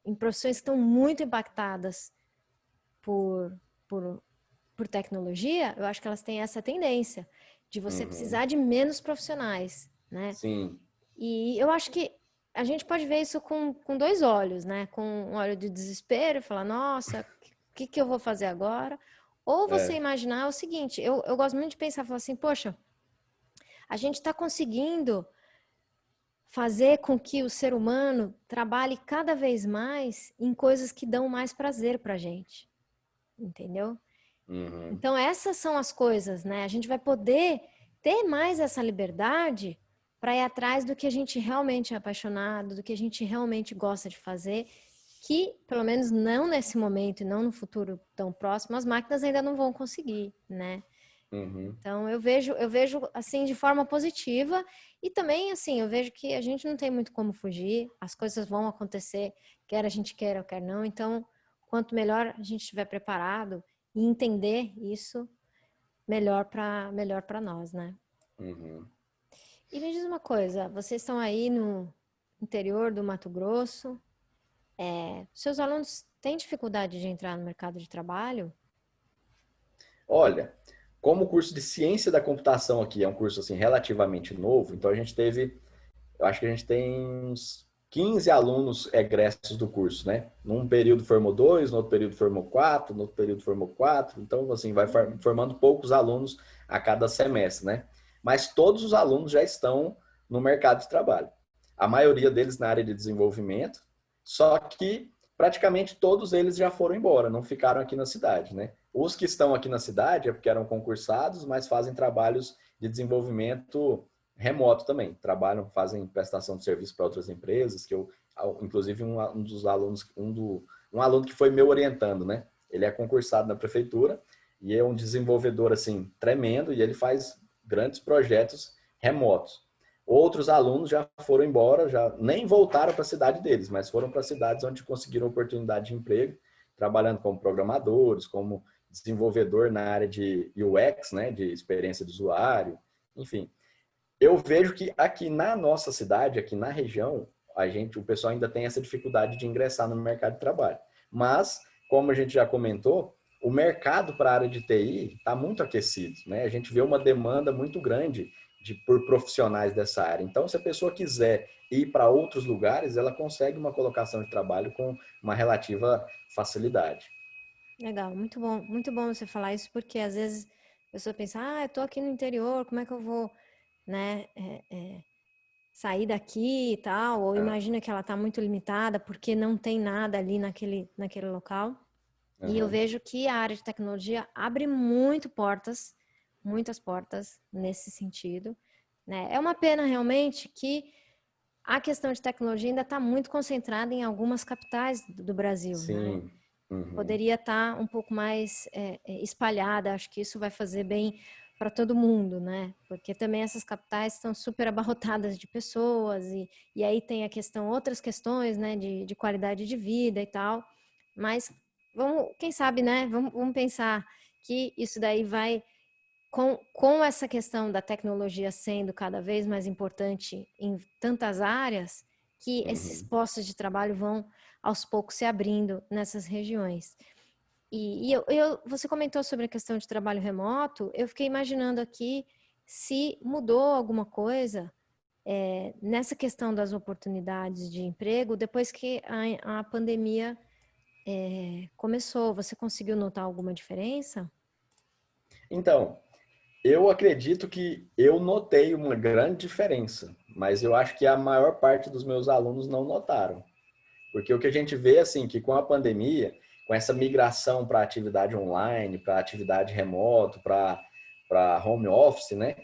em profissões que estão muito impactadas por, por, por tecnologia, eu acho que elas têm essa tendência de você uhum. precisar de menos profissionais, né? Sim, E eu acho que a gente pode ver isso com dois olhos, né? Com um olho de desespero, falar, nossa, o que eu vou fazer agora? Ou você é, imaginar o seguinte, eu gosto muito de pensar, falar assim, poxa, a gente está conseguindo fazer com que o ser humano trabalhe cada vez mais em coisas que dão mais prazer para a gente, entendeu? uhum, Então, essas são as coisas, né? A gente vai poder ter mais essa liberdade para ir atrás do que a gente realmente é apaixonado, do que a gente realmente gosta de fazer, que, pelo menos não nesse momento e não no futuro tão próximo, as máquinas ainda não vão conseguir, né? uhum, Então, eu vejo assim de forma positiva e também assim, eu vejo que a gente não tem muito como fugir, as coisas vão acontecer, quer a gente queira ou quer não. Então, quanto melhor a gente estiver preparado e entender isso, melhor para nós, né? uhum. E me diz uma coisa, vocês estão aí no interior do Mato Grosso, seus alunos têm dificuldade de entrar no mercado de trabalho? Olha, como o curso de ciência da computação aqui é um curso assim relativamente novo, então a gente teve, eu acho que a gente tem uns 15 alunos egressos do curso, né? Num período formou dois, no outro período formou quatro, no outro período formou quatro, então assim vai formando poucos alunos a cada semestre, né? Mas todos os alunos já estão no mercado de trabalho. A maioria deles na área de desenvolvimento, só que praticamente todos eles já foram embora, não ficaram aqui na cidade, né? Os que estão aqui na cidade é porque eram concursados, mas fazem trabalhos de desenvolvimento remoto também. Trabalham, fazem prestação de serviço para outras empresas, que eu, inclusive um dos alunos, um aluno que foi meu orientando, né? Ele é concursado na prefeitura e é um desenvolvedor assim tremendo e ele faz grandes projetos remotos. Outros alunos já foram embora, já nem voltaram para a cidade deles, mas foram para cidades onde conseguiram oportunidade de emprego, trabalhando como programadores, como desenvolvedor na área de UX, né, de experiência do usuário, enfim. Eu vejo que aqui na nossa cidade, aqui na região, o pessoal ainda tem essa dificuldade de ingressar no mercado de trabalho. Mas, como a gente já comentou, o mercado para a área de TI está muito aquecido, né? A gente vê uma demanda muito grande por profissionais dessa área. Então, se a pessoa quiser ir para outros lugares, ela consegue uma colocação de trabalho com uma relativa facilidade. Legal, muito bom você falar isso, porque às vezes a pessoa pensa, eu tô aqui no interior, como é que eu vou, né, sair daqui e tal, ou Ah, imagina que ela está muito limitada porque não tem nada ali naquele local. E eu aham. vejo que a área de tecnologia abre muito portas, muitas portas nesse sentido, né? É uma pena realmente que a questão de tecnologia ainda está muito concentrada em algumas capitais do Brasil, né? Sim. Uhum. Poderia estar um pouco mais espalhada. Acho que isso vai fazer bem para todo mundo, né? Porque também essas capitais estão super abarrotadas de pessoas e aí tem a questão, outras questões, né? De qualidade de vida e tal. Mas vamos, quem sabe, né? Vamos pensar que isso daí vai com essa questão da tecnologia sendo cada vez mais importante em tantas áreas, que esses Uhum. postos de trabalho vão aos poucos se abrindo nessas regiões. Você comentou sobre a questão de trabalho remoto, eu fiquei imaginando aqui se mudou alguma coisa nessa questão das oportunidades de emprego depois que a pandemia começou. Você conseguiu notar alguma diferença? Então, eu acredito que eu notei uma grande diferença, mas eu acho que a maior parte dos meus alunos não notaram. Porque o que a gente vê, assim, que com a pandemia, com essa migração para atividade online, para atividade remoto, para home office, né?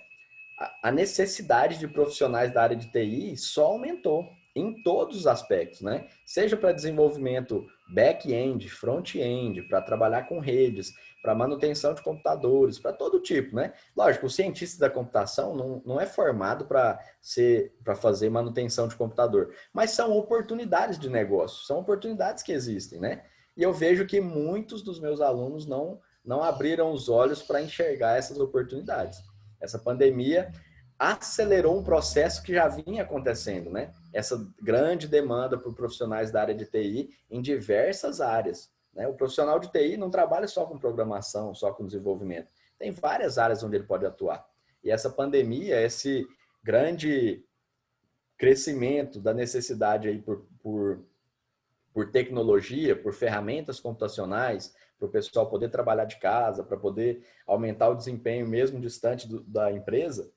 A necessidade de profissionais da área de TI só aumentou em todos os aspectos, né? Seja para desenvolvimento back-end, front-end, para trabalhar com redes, para manutenção de computadores, para todo tipo, né? Lógico, o cientista da computação não é formado para fazer manutenção de computador, mas são oportunidades de negócio, são oportunidades que existem, né? E eu vejo que muitos dos meus alunos não abriram os olhos para enxergar essas oportunidades. Essa pandemia acelerou um processo que já vinha acontecendo, né? Essa grande demanda por profissionais da área de TI em diversas áreas. Né? O profissional de TI não trabalha só com programação, só com desenvolvimento. Tem várias áreas onde ele pode atuar. E essa pandemia, esse grande crescimento da necessidade aí por tecnologia, por ferramentas computacionais, para o pessoal poder trabalhar de casa, para poder aumentar o desempenho mesmo distante da empresa,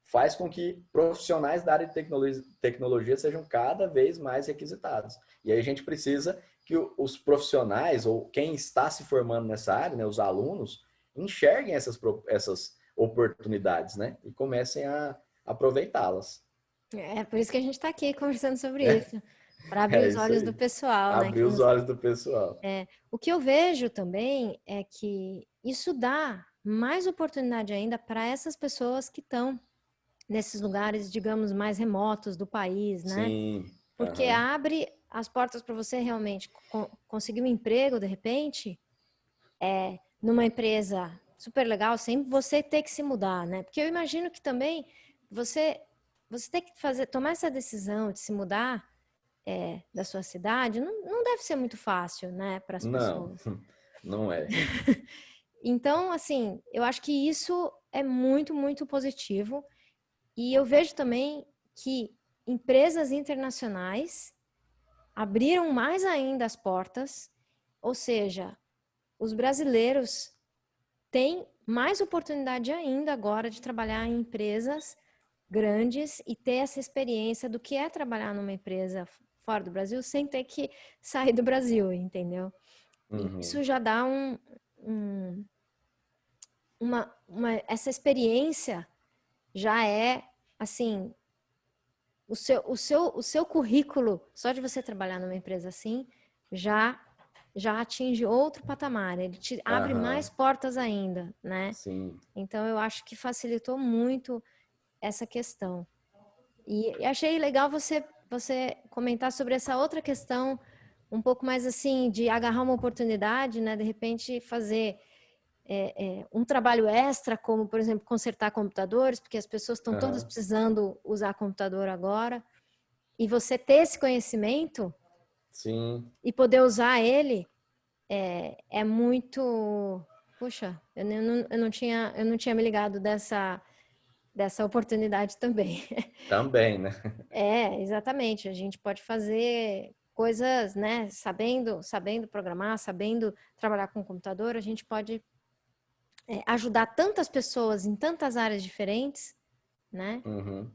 faz com que profissionais da área de tecnologia sejam cada vez mais requisitados. E aí a gente precisa que os profissionais, ou quem está se formando nessa área, né, os alunos, enxerguem essas oportunidades, né, e comecem a aproveitá-las. É por isso que a gente está aqui conversando sobre É, isso, para abrir é os isso olhos do aí. pessoal, né? Abrir os olhos do pessoal. O que eu vejo também é que isso dá mais oportunidade ainda para essas pessoas que estão nesses lugares, digamos, mais remotos do país, né? Sim. Porque Aham. abre as portas para você realmente conseguir um emprego, de repente, numa empresa super legal, sem você ter que se mudar, né? Porque eu imagino que também você, você tem que tomar essa decisão de se mudar da sua cidade, não deve ser muito fácil, né, para as Não, pessoas. não é. Então, assim, eu acho que isso é muito, muito positivo. E eu vejo também que empresas internacionais abriram mais ainda as portas, ou seja, os brasileiros têm mais oportunidade ainda agora de trabalhar em empresas grandes e ter essa experiência do que é trabalhar numa empresa fora do Brasil sem ter que sair do Brasil, entendeu? E Uhum. isso já dá um, essa experiência já é assim, o seu currículo, só de você trabalhar numa empresa assim, já já atinge outro patamar, ele te abre mais Aham. portas ainda, né? Sim. Então eu acho que facilitou muito essa questão. E achei legal você comentar sobre essa outra questão, um pouco mais assim, de agarrar uma oportunidade, né? De repente fazer um trabalho extra, como, por exemplo, consertar computadores, porque as pessoas estão todas Aham. precisando usar computador agora, e você ter esse conhecimento Sim. e poder usar ele é muito. Puxa, eu não tinha me ligado dessa oportunidade também. Também, né? Exatamente. A gente pode fazer coisas, né? Sabendo programar, sabendo trabalhar com computador, a gente pode ajudar tantas pessoas em tantas áreas diferentes, né? Uhum.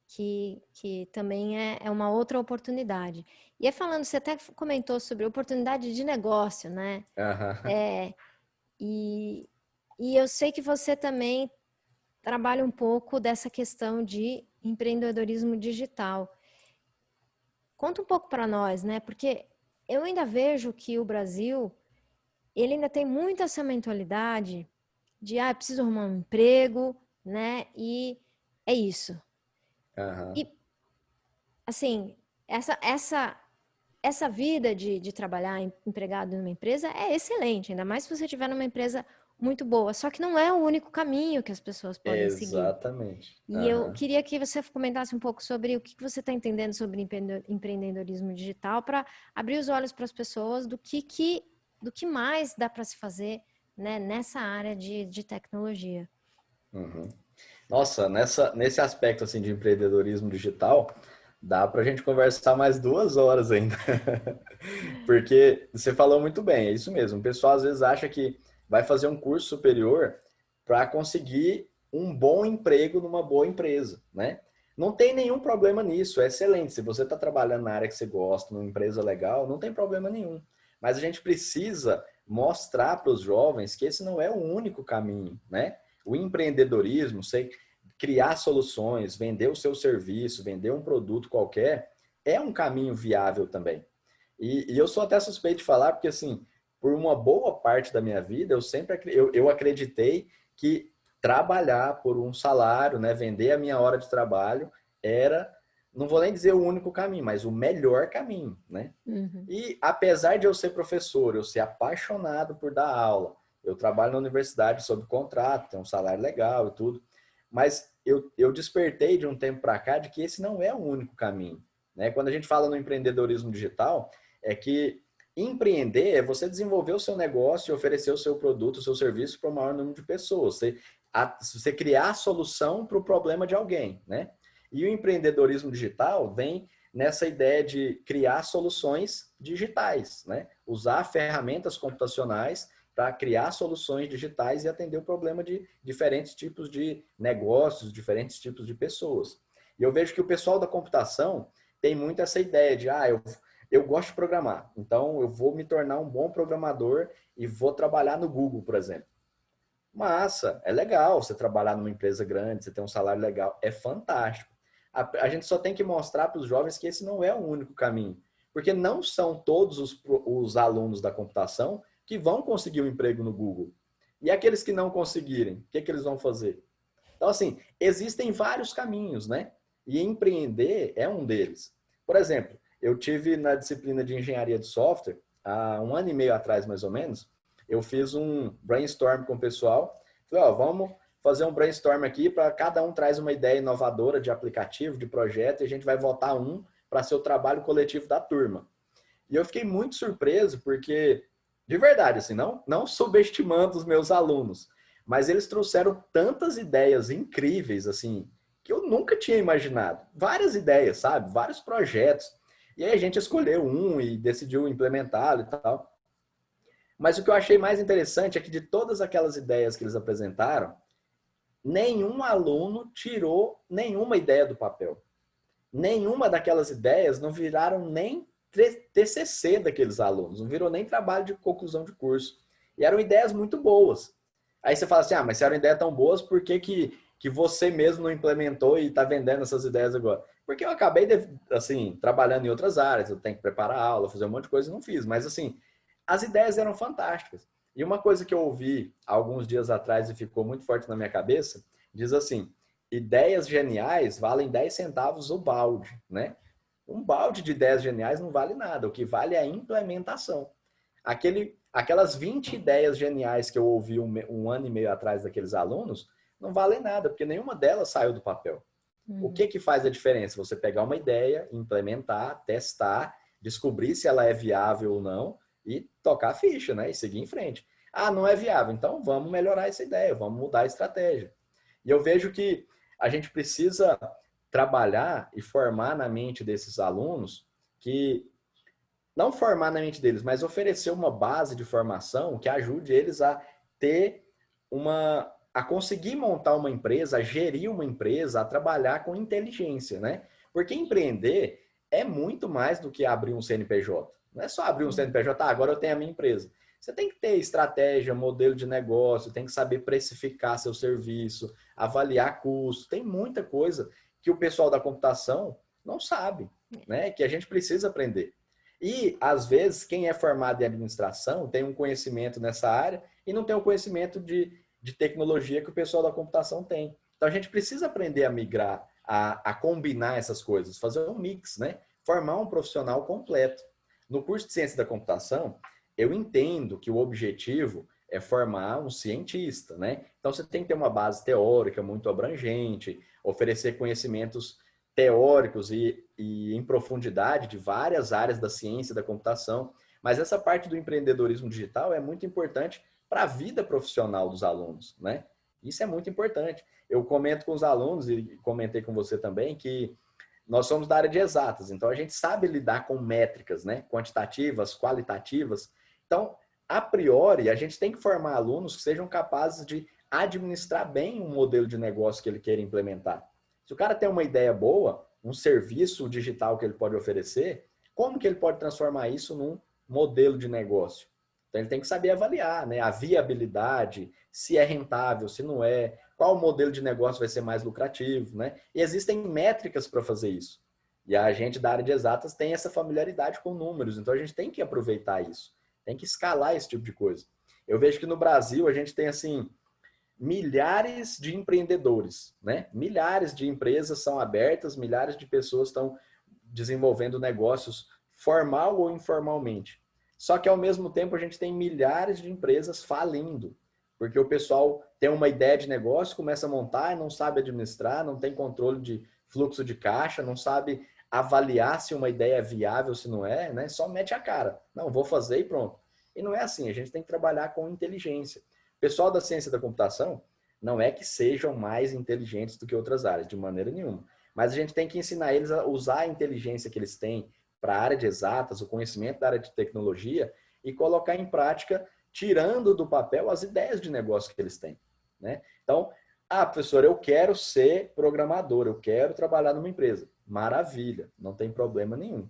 que também é uma outra oportunidade. E aí falando, você até comentou sobre oportunidade de negócio, né? Aham. É, e, e eu sei que você também trabalha um pouco dessa questão de empreendedorismo digital. Conta um pouco para nós, né? Porque eu ainda vejo que o Brasil, ele ainda tem muito essa mentalidade de, preciso arrumar um emprego, né? E é isso. Aham. E, assim, essa vida de trabalhar empregado numa empresa é excelente, ainda mais se você estiver numa empresa muito boa. Só que não é o único caminho que as pessoas podem seguir. Exatamente. E eu Aham. queria que você comentasse um pouco sobre o que você está entendendo sobre empreendedorismo digital para abrir os olhos para as pessoas do que mais dá para se fazer, né, nessa área de tecnologia. Uhum. Nossa, nesse aspecto assim de empreendedorismo digital, dá para a gente conversar mais 2 horas ainda. Porque você falou muito bem, é isso mesmo. O pessoal às vezes acha que vai fazer um curso superior para conseguir um bom emprego numa boa empresa, né? Não tem nenhum problema nisso, é excelente. Se você está trabalhando na área que você gosta, numa empresa legal, não tem problema nenhum. Mas a gente precisa mostrar para os jovens que esse não é o único caminho, né? O empreendedorismo, você criar soluções, vender o seu serviço, vender um produto qualquer, é um caminho viável também. E eu sou até suspeito de falar, porque assim, por uma boa parte da minha vida, eu acreditei que trabalhar por um salário, né, vender a minha hora de trabalho, era, não vou nem dizer o único caminho, mas o melhor caminho, né? Uhum. E apesar de eu ser professor, eu ser apaixonado por dar aula, eu trabalho na universidade sob contrato, tenho um salário legal e tudo, mas eu despertei de um tempo para cá de que esse não é o único caminho, né? Quando a gente fala no empreendedorismo digital, é que empreender é você desenvolver o seu negócio e oferecer o seu produto, o seu serviço para o maior número de pessoas. Você criar a solução para o problema de alguém, né? E o empreendedorismo digital vem nessa ideia de criar soluções digitais, né? Usar ferramentas computacionais para criar soluções digitais e atender o problema de diferentes tipos de negócios, diferentes tipos de pessoas. E eu vejo que o pessoal da computação tem muito essa ideia de, eu gosto de programar, então eu vou me tornar um bom programador e vou trabalhar no Google, por exemplo. Massa, é legal você trabalhar numa empresa grande, você ter um salário legal, é fantástico. A gente só tem que mostrar para os jovens que esse não é o único caminho, porque não são todos os alunos da computação que vão conseguir um emprego no Google. E aqueles que não conseguirem, o que eles vão fazer? Então, assim, existem vários caminhos, né? E empreender é um deles. Por exemplo, eu tive na disciplina de engenharia de software, há 1 ano e meio atrás, mais ou menos, eu fiz um brainstorm com o pessoal. Falei, ó, vamos fazer um brainstorm aqui para cada um traz uma ideia inovadora de aplicativo, de projeto, e a gente vai votar um para ser o trabalho coletivo da turma. E eu fiquei muito surpreso porque, de verdade, assim, não subestimando os meus alunos, mas eles trouxeram tantas ideias incríveis, assim, que eu nunca tinha imaginado. Várias ideias, sabe? Vários projetos. E aí a gente escolheu um e decidiu implementá-lo e tal. Mas o que eu achei mais interessante é que de todas aquelas ideias que eles apresentaram, nenhum aluno tirou nenhuma ideia do papel. Nenhuma daquelas ideias não viraram nem TCC daqueles alunos, não virou nem trabalho de conclusão de curso. E eram ideias muito boas. Aí você fala assim, mas se eram ideias tão boas, por que você mesmo não implementou e está vendendo essas ideias agora? Porque eu acabei, assim, trabalhando em outras áreas, eu tenho que preparar aula, fazer um monte de coisa e não fiz. Mas, assim, as ideias eram fantásticas. E uma coisa que eu ouvi alguns dias atrás e ficou muito forte na minha cabeça, diz assim, ideias geniais valem 10 centavos o balde, né? Um balde de ideias geniais não vale nada, o que vale é a implementação. Aquelas 20 ideias geniais que eu ouvi 1 ano e meio atrás daqueles alunos, não valem nada, porque nenhuma delas saiu do papel. O Uhum. que faz a diferença? Você pegar uma ideia, implementar, testar, descobrir se ela é viável ou não e tocar a ficha, né? E seguir em frente. Não é viável, então vamos melhorar essa ideia, vamos mudar a estratégia. E eu vejo que a gente precisa trabalhar e formar na mente desses alunos que não formar na mente deles, mas oferecer uma base de formação que ajude eles a ter a conseguir montar uma empresa, a gerir uma empresa, a trabalhar com inteligência, né? Porque empreender é muito mais do que abrir um CNPJ. Não é só abrir um CNPJ, agora eu tenho a minha empresa. Você tem que ter estratégia, modelo de negócio, tem que saber precificar seu serviço, avaliar custo. Tem muita coisa que o pessoal da computação não sabe, né? Que a gente precisa aprender. E, às vezes, quem é formado em administração tem um conhecimento nessa área e não tem o conhecimento de tecnologia que o pessoal da computação tem. Então, a gente precisa aprender a migrar, a combinar essas coisas, fazer um mix, né? Formar um profissional completo. No curso de Ciência da Computação, eu entendo que o objetivo é formar um cientista, né? Então, você tem que ter uma base teórica muito abrangente, oferecer conhecimentos teóricos e em profundidade de várias áreas da ciência da computação, mas essa parte do empreendedorismo digital é muito importante para a vida profissional dos alunos, né? Isso é muito importante. Eu comento com os alunos e comentei com você também que nós somos da área de exatas, então a gente sabe lidar com métricas, né? Quantitativas, qualitativas. Então, a priori, a gente tem que formar alunos que sejam capazes de administrar bem um modelo de negócio que ele queira implementar. Se o cara tem uma ideia boa, um serviço digital que ele pode oferecer, como que ele pode transformar isso num modelo de negócio? Então ele tem que saber avaliar, né, a viabilidade, se é rentável, se não é, qual modelo de negócio vai ser mais lucrativo, né? E existem métricas para fazer isso. E a gente da área de exatas tem essa familiaridade com números, então a gente tem que aproveitar isso, tem que escalar esse tipo de coisa. Eu vejo que no Brasil a gente tem assim milhares de empreendedores, né? Milhares de empresas são abertas, milhares de pessoas estão desenvolvendo negócios formal ou informalmente. Só que ao mesmo tempo a gente tem milhares de empresas falindo, porque o pessoal tem uma ideia de negócio, começa a montar e não sabe administrar, não tem controle de fluxo de caixa, não sabe avaliar se uma ideia é viável, se não é, né? Só mete a cara. Não, vou fazer e pronto. E não é assim, a gente tem que trabalhar com inteligência. O pessoal da ciência da computação não é que sejam mais inteligentes do que outras áreas, de maneira nenhuma. Mas a gente tem que ensinar eles a usar a inteligência que eles têm para a área de exatas, o conhecimento da área de tecnologia e colocar em prática, tirando do papel as ideias de negócio que eles têm, né? Então, professor, eu quero ser programador, eu quero trabalhar numa empresa. Maravilha, não tem problema nenhum.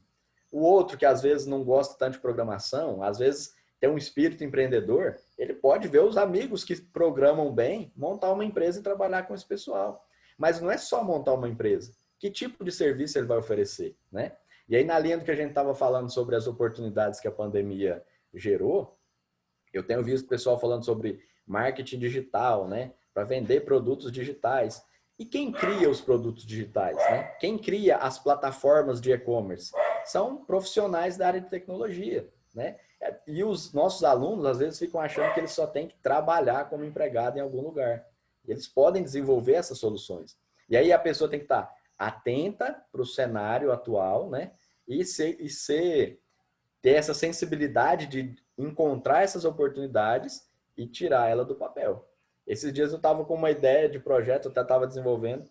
O outro que às vezes não gosta tanto de programação, às vezes tem um espírito empreendedor, ele pode ver os amigos que programam bem, montar uma empresa e trabalhar com esse pessoal. Mas não é só montar uma empresa. Que tipo de serviço ele vai oferecer, né? E aí, na linha do que a gente estava falando sobre as oportunidades que a pandemia gerou, eu tenho visto o pessoal falando sobre marketing digital, né? Para vender produtos digitais. E quem cria os produtos digitais, né? Quem cria as plataformas de e-commerce? São profissionais da área de tecnologia, né? E os nossos alunos, às vezes, ficam achando que eles só têm que trabalhar como empregado em algum lugar. E eles podem desenvolver essas soluções. E aí a pessoa tem que estar atenta para o cenário atual, né? E ter essa sensibilidade de encontrar essas oportunidades e tirar ela do papel. Esses dias eu estava com uma ideia de projeto, eu até estava desenvolvendo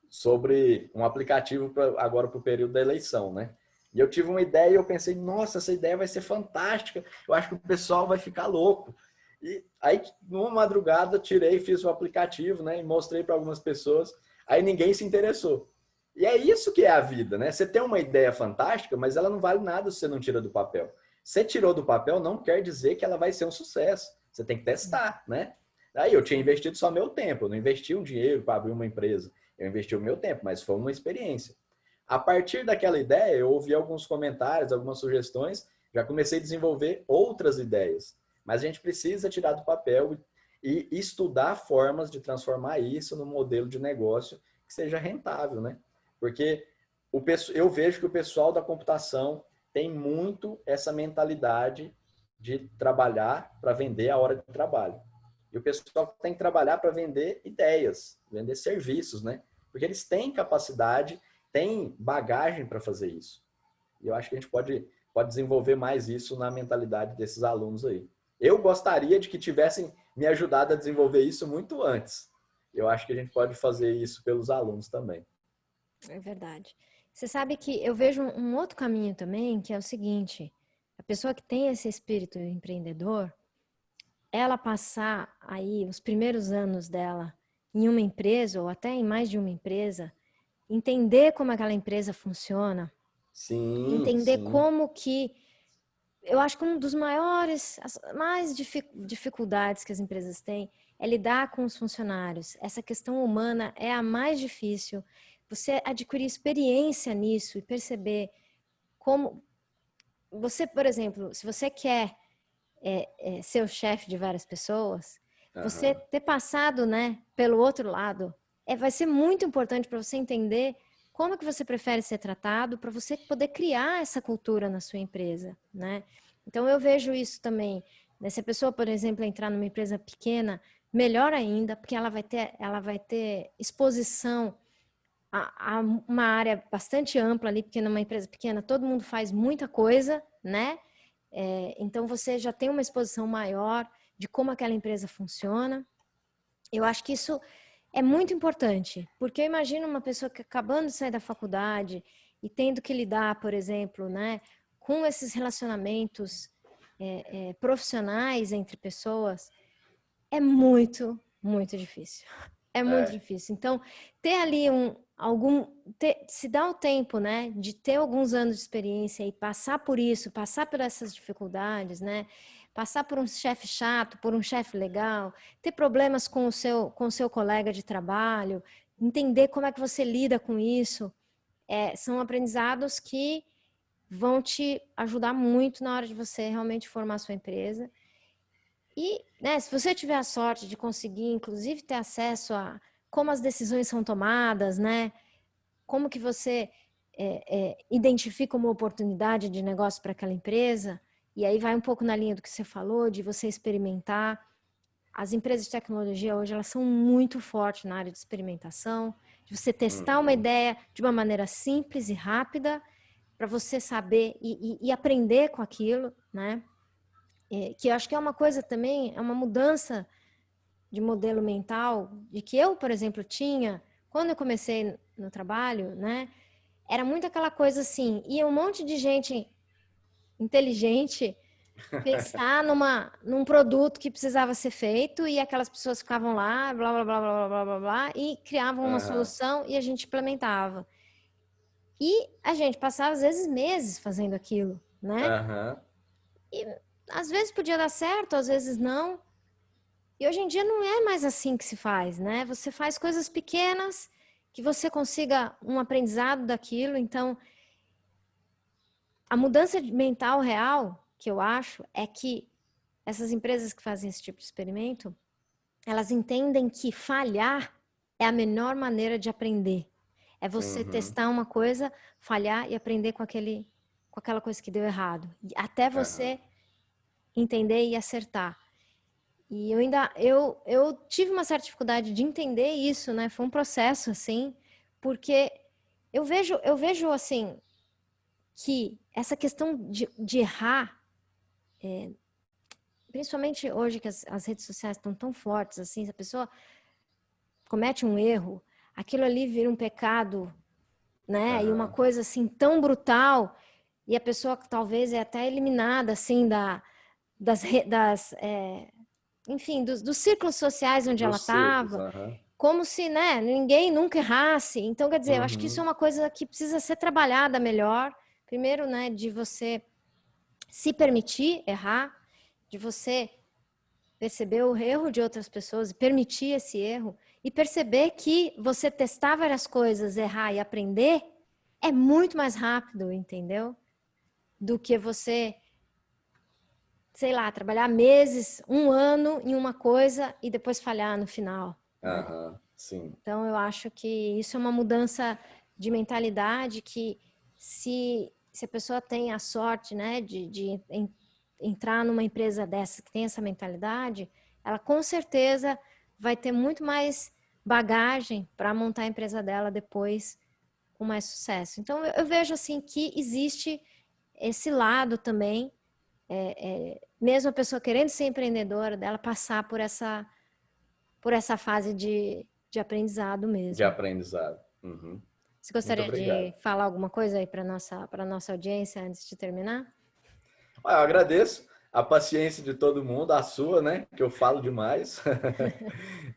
sobre um aplicativo agora para o período da eleição, né? E eu tive uma ideia e eu pensei, nossa, essa ideia vai ser fantástica, eu acho que o pessoal vai ficar louco. E aí, numa madrugada, tirei, fiz o aplicativo, né? E mostrei para algumas pessoas, aí ninguém se interessou. E é isso que é a vida, né? Você tem uma ideia fantástica, mas ela não vale nada se você não tira do papel. Você tirou do papel não quer dizer que ela vai ser um sucesso. Você tem que testar, né? Aí eu tinha investido só meu tempo, eu não investi um dinheiro para abrir uma empresa. Eu investi o meu tempo, mas foi uma experiência. A partir daquela ideia, eu ouvi alguns comentários, algumas sugestões, já comecei a desenvolver outras ideias. Mas a gente precisa tirar do papel e estudar formas de transformar isso num modelo de negócio que seja rentável, né? Porque eu vejo que o pessoal da computação tem muito essa mentalidade de trabalhar para vender a hora de trabalho. E o pessoal tem que trabalhar para vender ideias, vender serviços, né? Porque eles têm capacidade, têm bagagem para fazer isso. E eu acho que a gente pode desenvolver mais isso na mentalidade desses alunos aí. Eu gostaria de que tivessem me ajudado a desenvolver isso muito antes. Eu acho que a gente pode fazer isso pelos alunos também. É verdade. Você sabe que eu vejo um outro caminho também, que é o seguinte: a pessoa que tem esse espírito empreendedor, ela passar aí os primeiros anos dela em uma empresa ou até em mais de uma empresa, entender como aquela empresa funciona, Sim, entender sim. como que eu acho que um dos maiores, as mais dificuldades que as empresas têm é lidar com os funcionários. Essa questão humana é a mais difícil. Você adquirir experiência nisso e perceber como você, por exemplo, se você quer ser o chefe de várias pessoas, você Aham. ter passado, né, pelo outro lado, vai ser muito importante para você entender como que você prefere ser tratado, para você poder criar essa cultura na sua empresa, né? Então eu vejo isso também. Né? Se a pessoa, por exemplo, entrar numa empresa pequena, melhor ainda, porque ela vai ter exposição a uma área bastante ampla ali, porque numa empresa pequena todo mundo faz muita coisa, né? Então você já tem uma exposição maior de como aquela empresa funciona. Eu acho que isso é muito importante, porque eu imagino uma pessoa que acabando de sair da faculdade e tendo que lidar, por exemplo, né, com esses relacionamentos profissionais entre pessoas, é muito, muito difícil. É muito É. difícil. Então, ter ali se dar o tempo, né, de ter alguns anos de experiência e passar por isso, passar por essas dificuldades, né, passar por um chefe chato, por um chefe legal, ter problemas com o seu colega de trabalho, entender como é que você lida com isso, são aprendizados que vão te ajudar muito na hora de você realmente formar a sua empresa. E, né, se você tiver a sorte de conseguir, inclusive, ter acesso a como as decisões são tomadas, né, como que você identifica uma oportunidade de negócio para aquela empresa, e aí vai um pouco na linha do que você falou, de você experimentar. As empresas de tecnologia hoje, elas são muito fortes na área de experimentação, de você testar uma Uhum. ideia de uma maneira simples e rápida, para você saber e aprender com aquilo, né? Que eu acho que é uma coisa também, é uma mudança de modelo mental, de que eu, por exemplo, tinha, quando eu comecei no trabalho, né? Era muito aquela coisa assim, ia um monte de gente inteligente pensar num produto que precisava ser feito e aquelas pessoas ficavam lá, blá, blá, blá, blá, blá, blá, blá, e criavam uma Aham. solução e a gente implementava. E a gente passava, às vezes, meses fazendo aquilo, né? Aham. E às vezes podia dar certo, às vezes não. E hoje em dia não é mais assim que se faz, né? Você faz coisas pequenas que você consiga um aprendizado daquilo. Então, a mudança mental real que eu acho é que essas empresas que fazem esse tipo de experimento, elas entendem que falhar é a melhor maneira de aprender. É você Uhum. testar uma coisa, falhar e aprender com aquela coisa que deu errado. Até Aham. você entender e acertar. E eu tive uma certa dificuldade de entender isso, né? Foi um processo assim, porque eu vejo assim que essa questão de errar, principalmente hoje que as redes sociais estão tão fortes assim, se a pessoa comete um erro, aquilo ali vira um pecado, né? E uma Aham. coisa assim tão brutal, e a pessoa talvez é até eliminada assim enfim, dos círculos sociais onde ela Dos círculos, estava, aham. como se, né, ninguém nunca errasse. Então, quer dizer, eu acho que isso é Uhum. uma coisa que precisa ser trabalhada melhor. Primeiro, né, de você se permitir errar, de você perceber o erro de outras pessoas e permitir esse erro e perceber que você testar várias coisas, errar e aprender é muito mais rápido, entendeu? Do que você, sei lá, trabalhar meses, um ano em uma coisa e depois falhar no final, né? Aham. Sim. Então, eu acho que isso é uma mudança de mentalidade que, se a pessoa tem a sorte, né, entrar numa empresa dessa que tem essa mentalidade, ela com certeza vai ter muito mais bagagem para montar a empresa dela depois com mais sucesso. Então, eu vejo assim que existe esse lado também, mesmo a pessoa querendo ser empreendedora, dela passar por essa fase de aprendizado De mesmo. aprendizado. Uhum. Você Muito gostaria obrigado. de falar alguma coisa aí para nossa audiência antes de terminar? Ah, eu agradeço. a paciência de todo mundo, a sua, né? Que eu falo demais.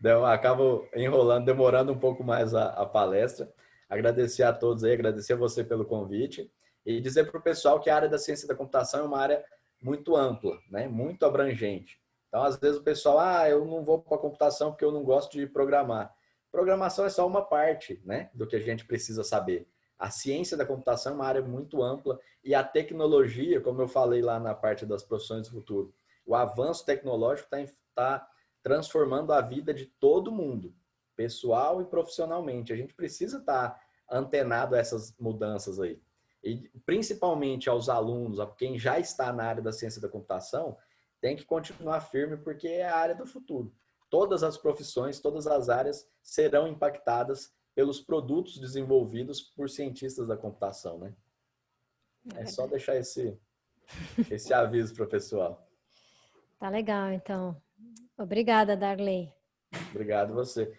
Eu acabo enrolando, demorando um pouco mais a palestra. Agradecer a todos aí, agradecer a você pelo convite e dizer para o pessoal que a área da ciência da computação é uma área muito ampla, né? Muito abrangente. Então, às vezes o pessoal, eu não vou para a computação porque eu não gosto de programar. Programação é só uma parte, né, do que a gente precisa saber. A ciência da computação é uma área muito ampla e a tecnologia, como eu falei lá na parte das profissões do futuro, o avanço tecnológico está transformando a vida de todo mundo, pessoal e profissionalmente. A gente precisa estar antenado a essas mudanças aí. E principalmente aos alunos, a quem já está na área da ciência da computação, tem que continuar firme porque é a área do futuro. Todas as profissões, todas as áreas serão impactadas pelos produtos desenvolvidos por cientistas da computação, né? É só deixar esse aviso para o pessoal. Tá legal, então. Obrigada, Darley. Obrigado você.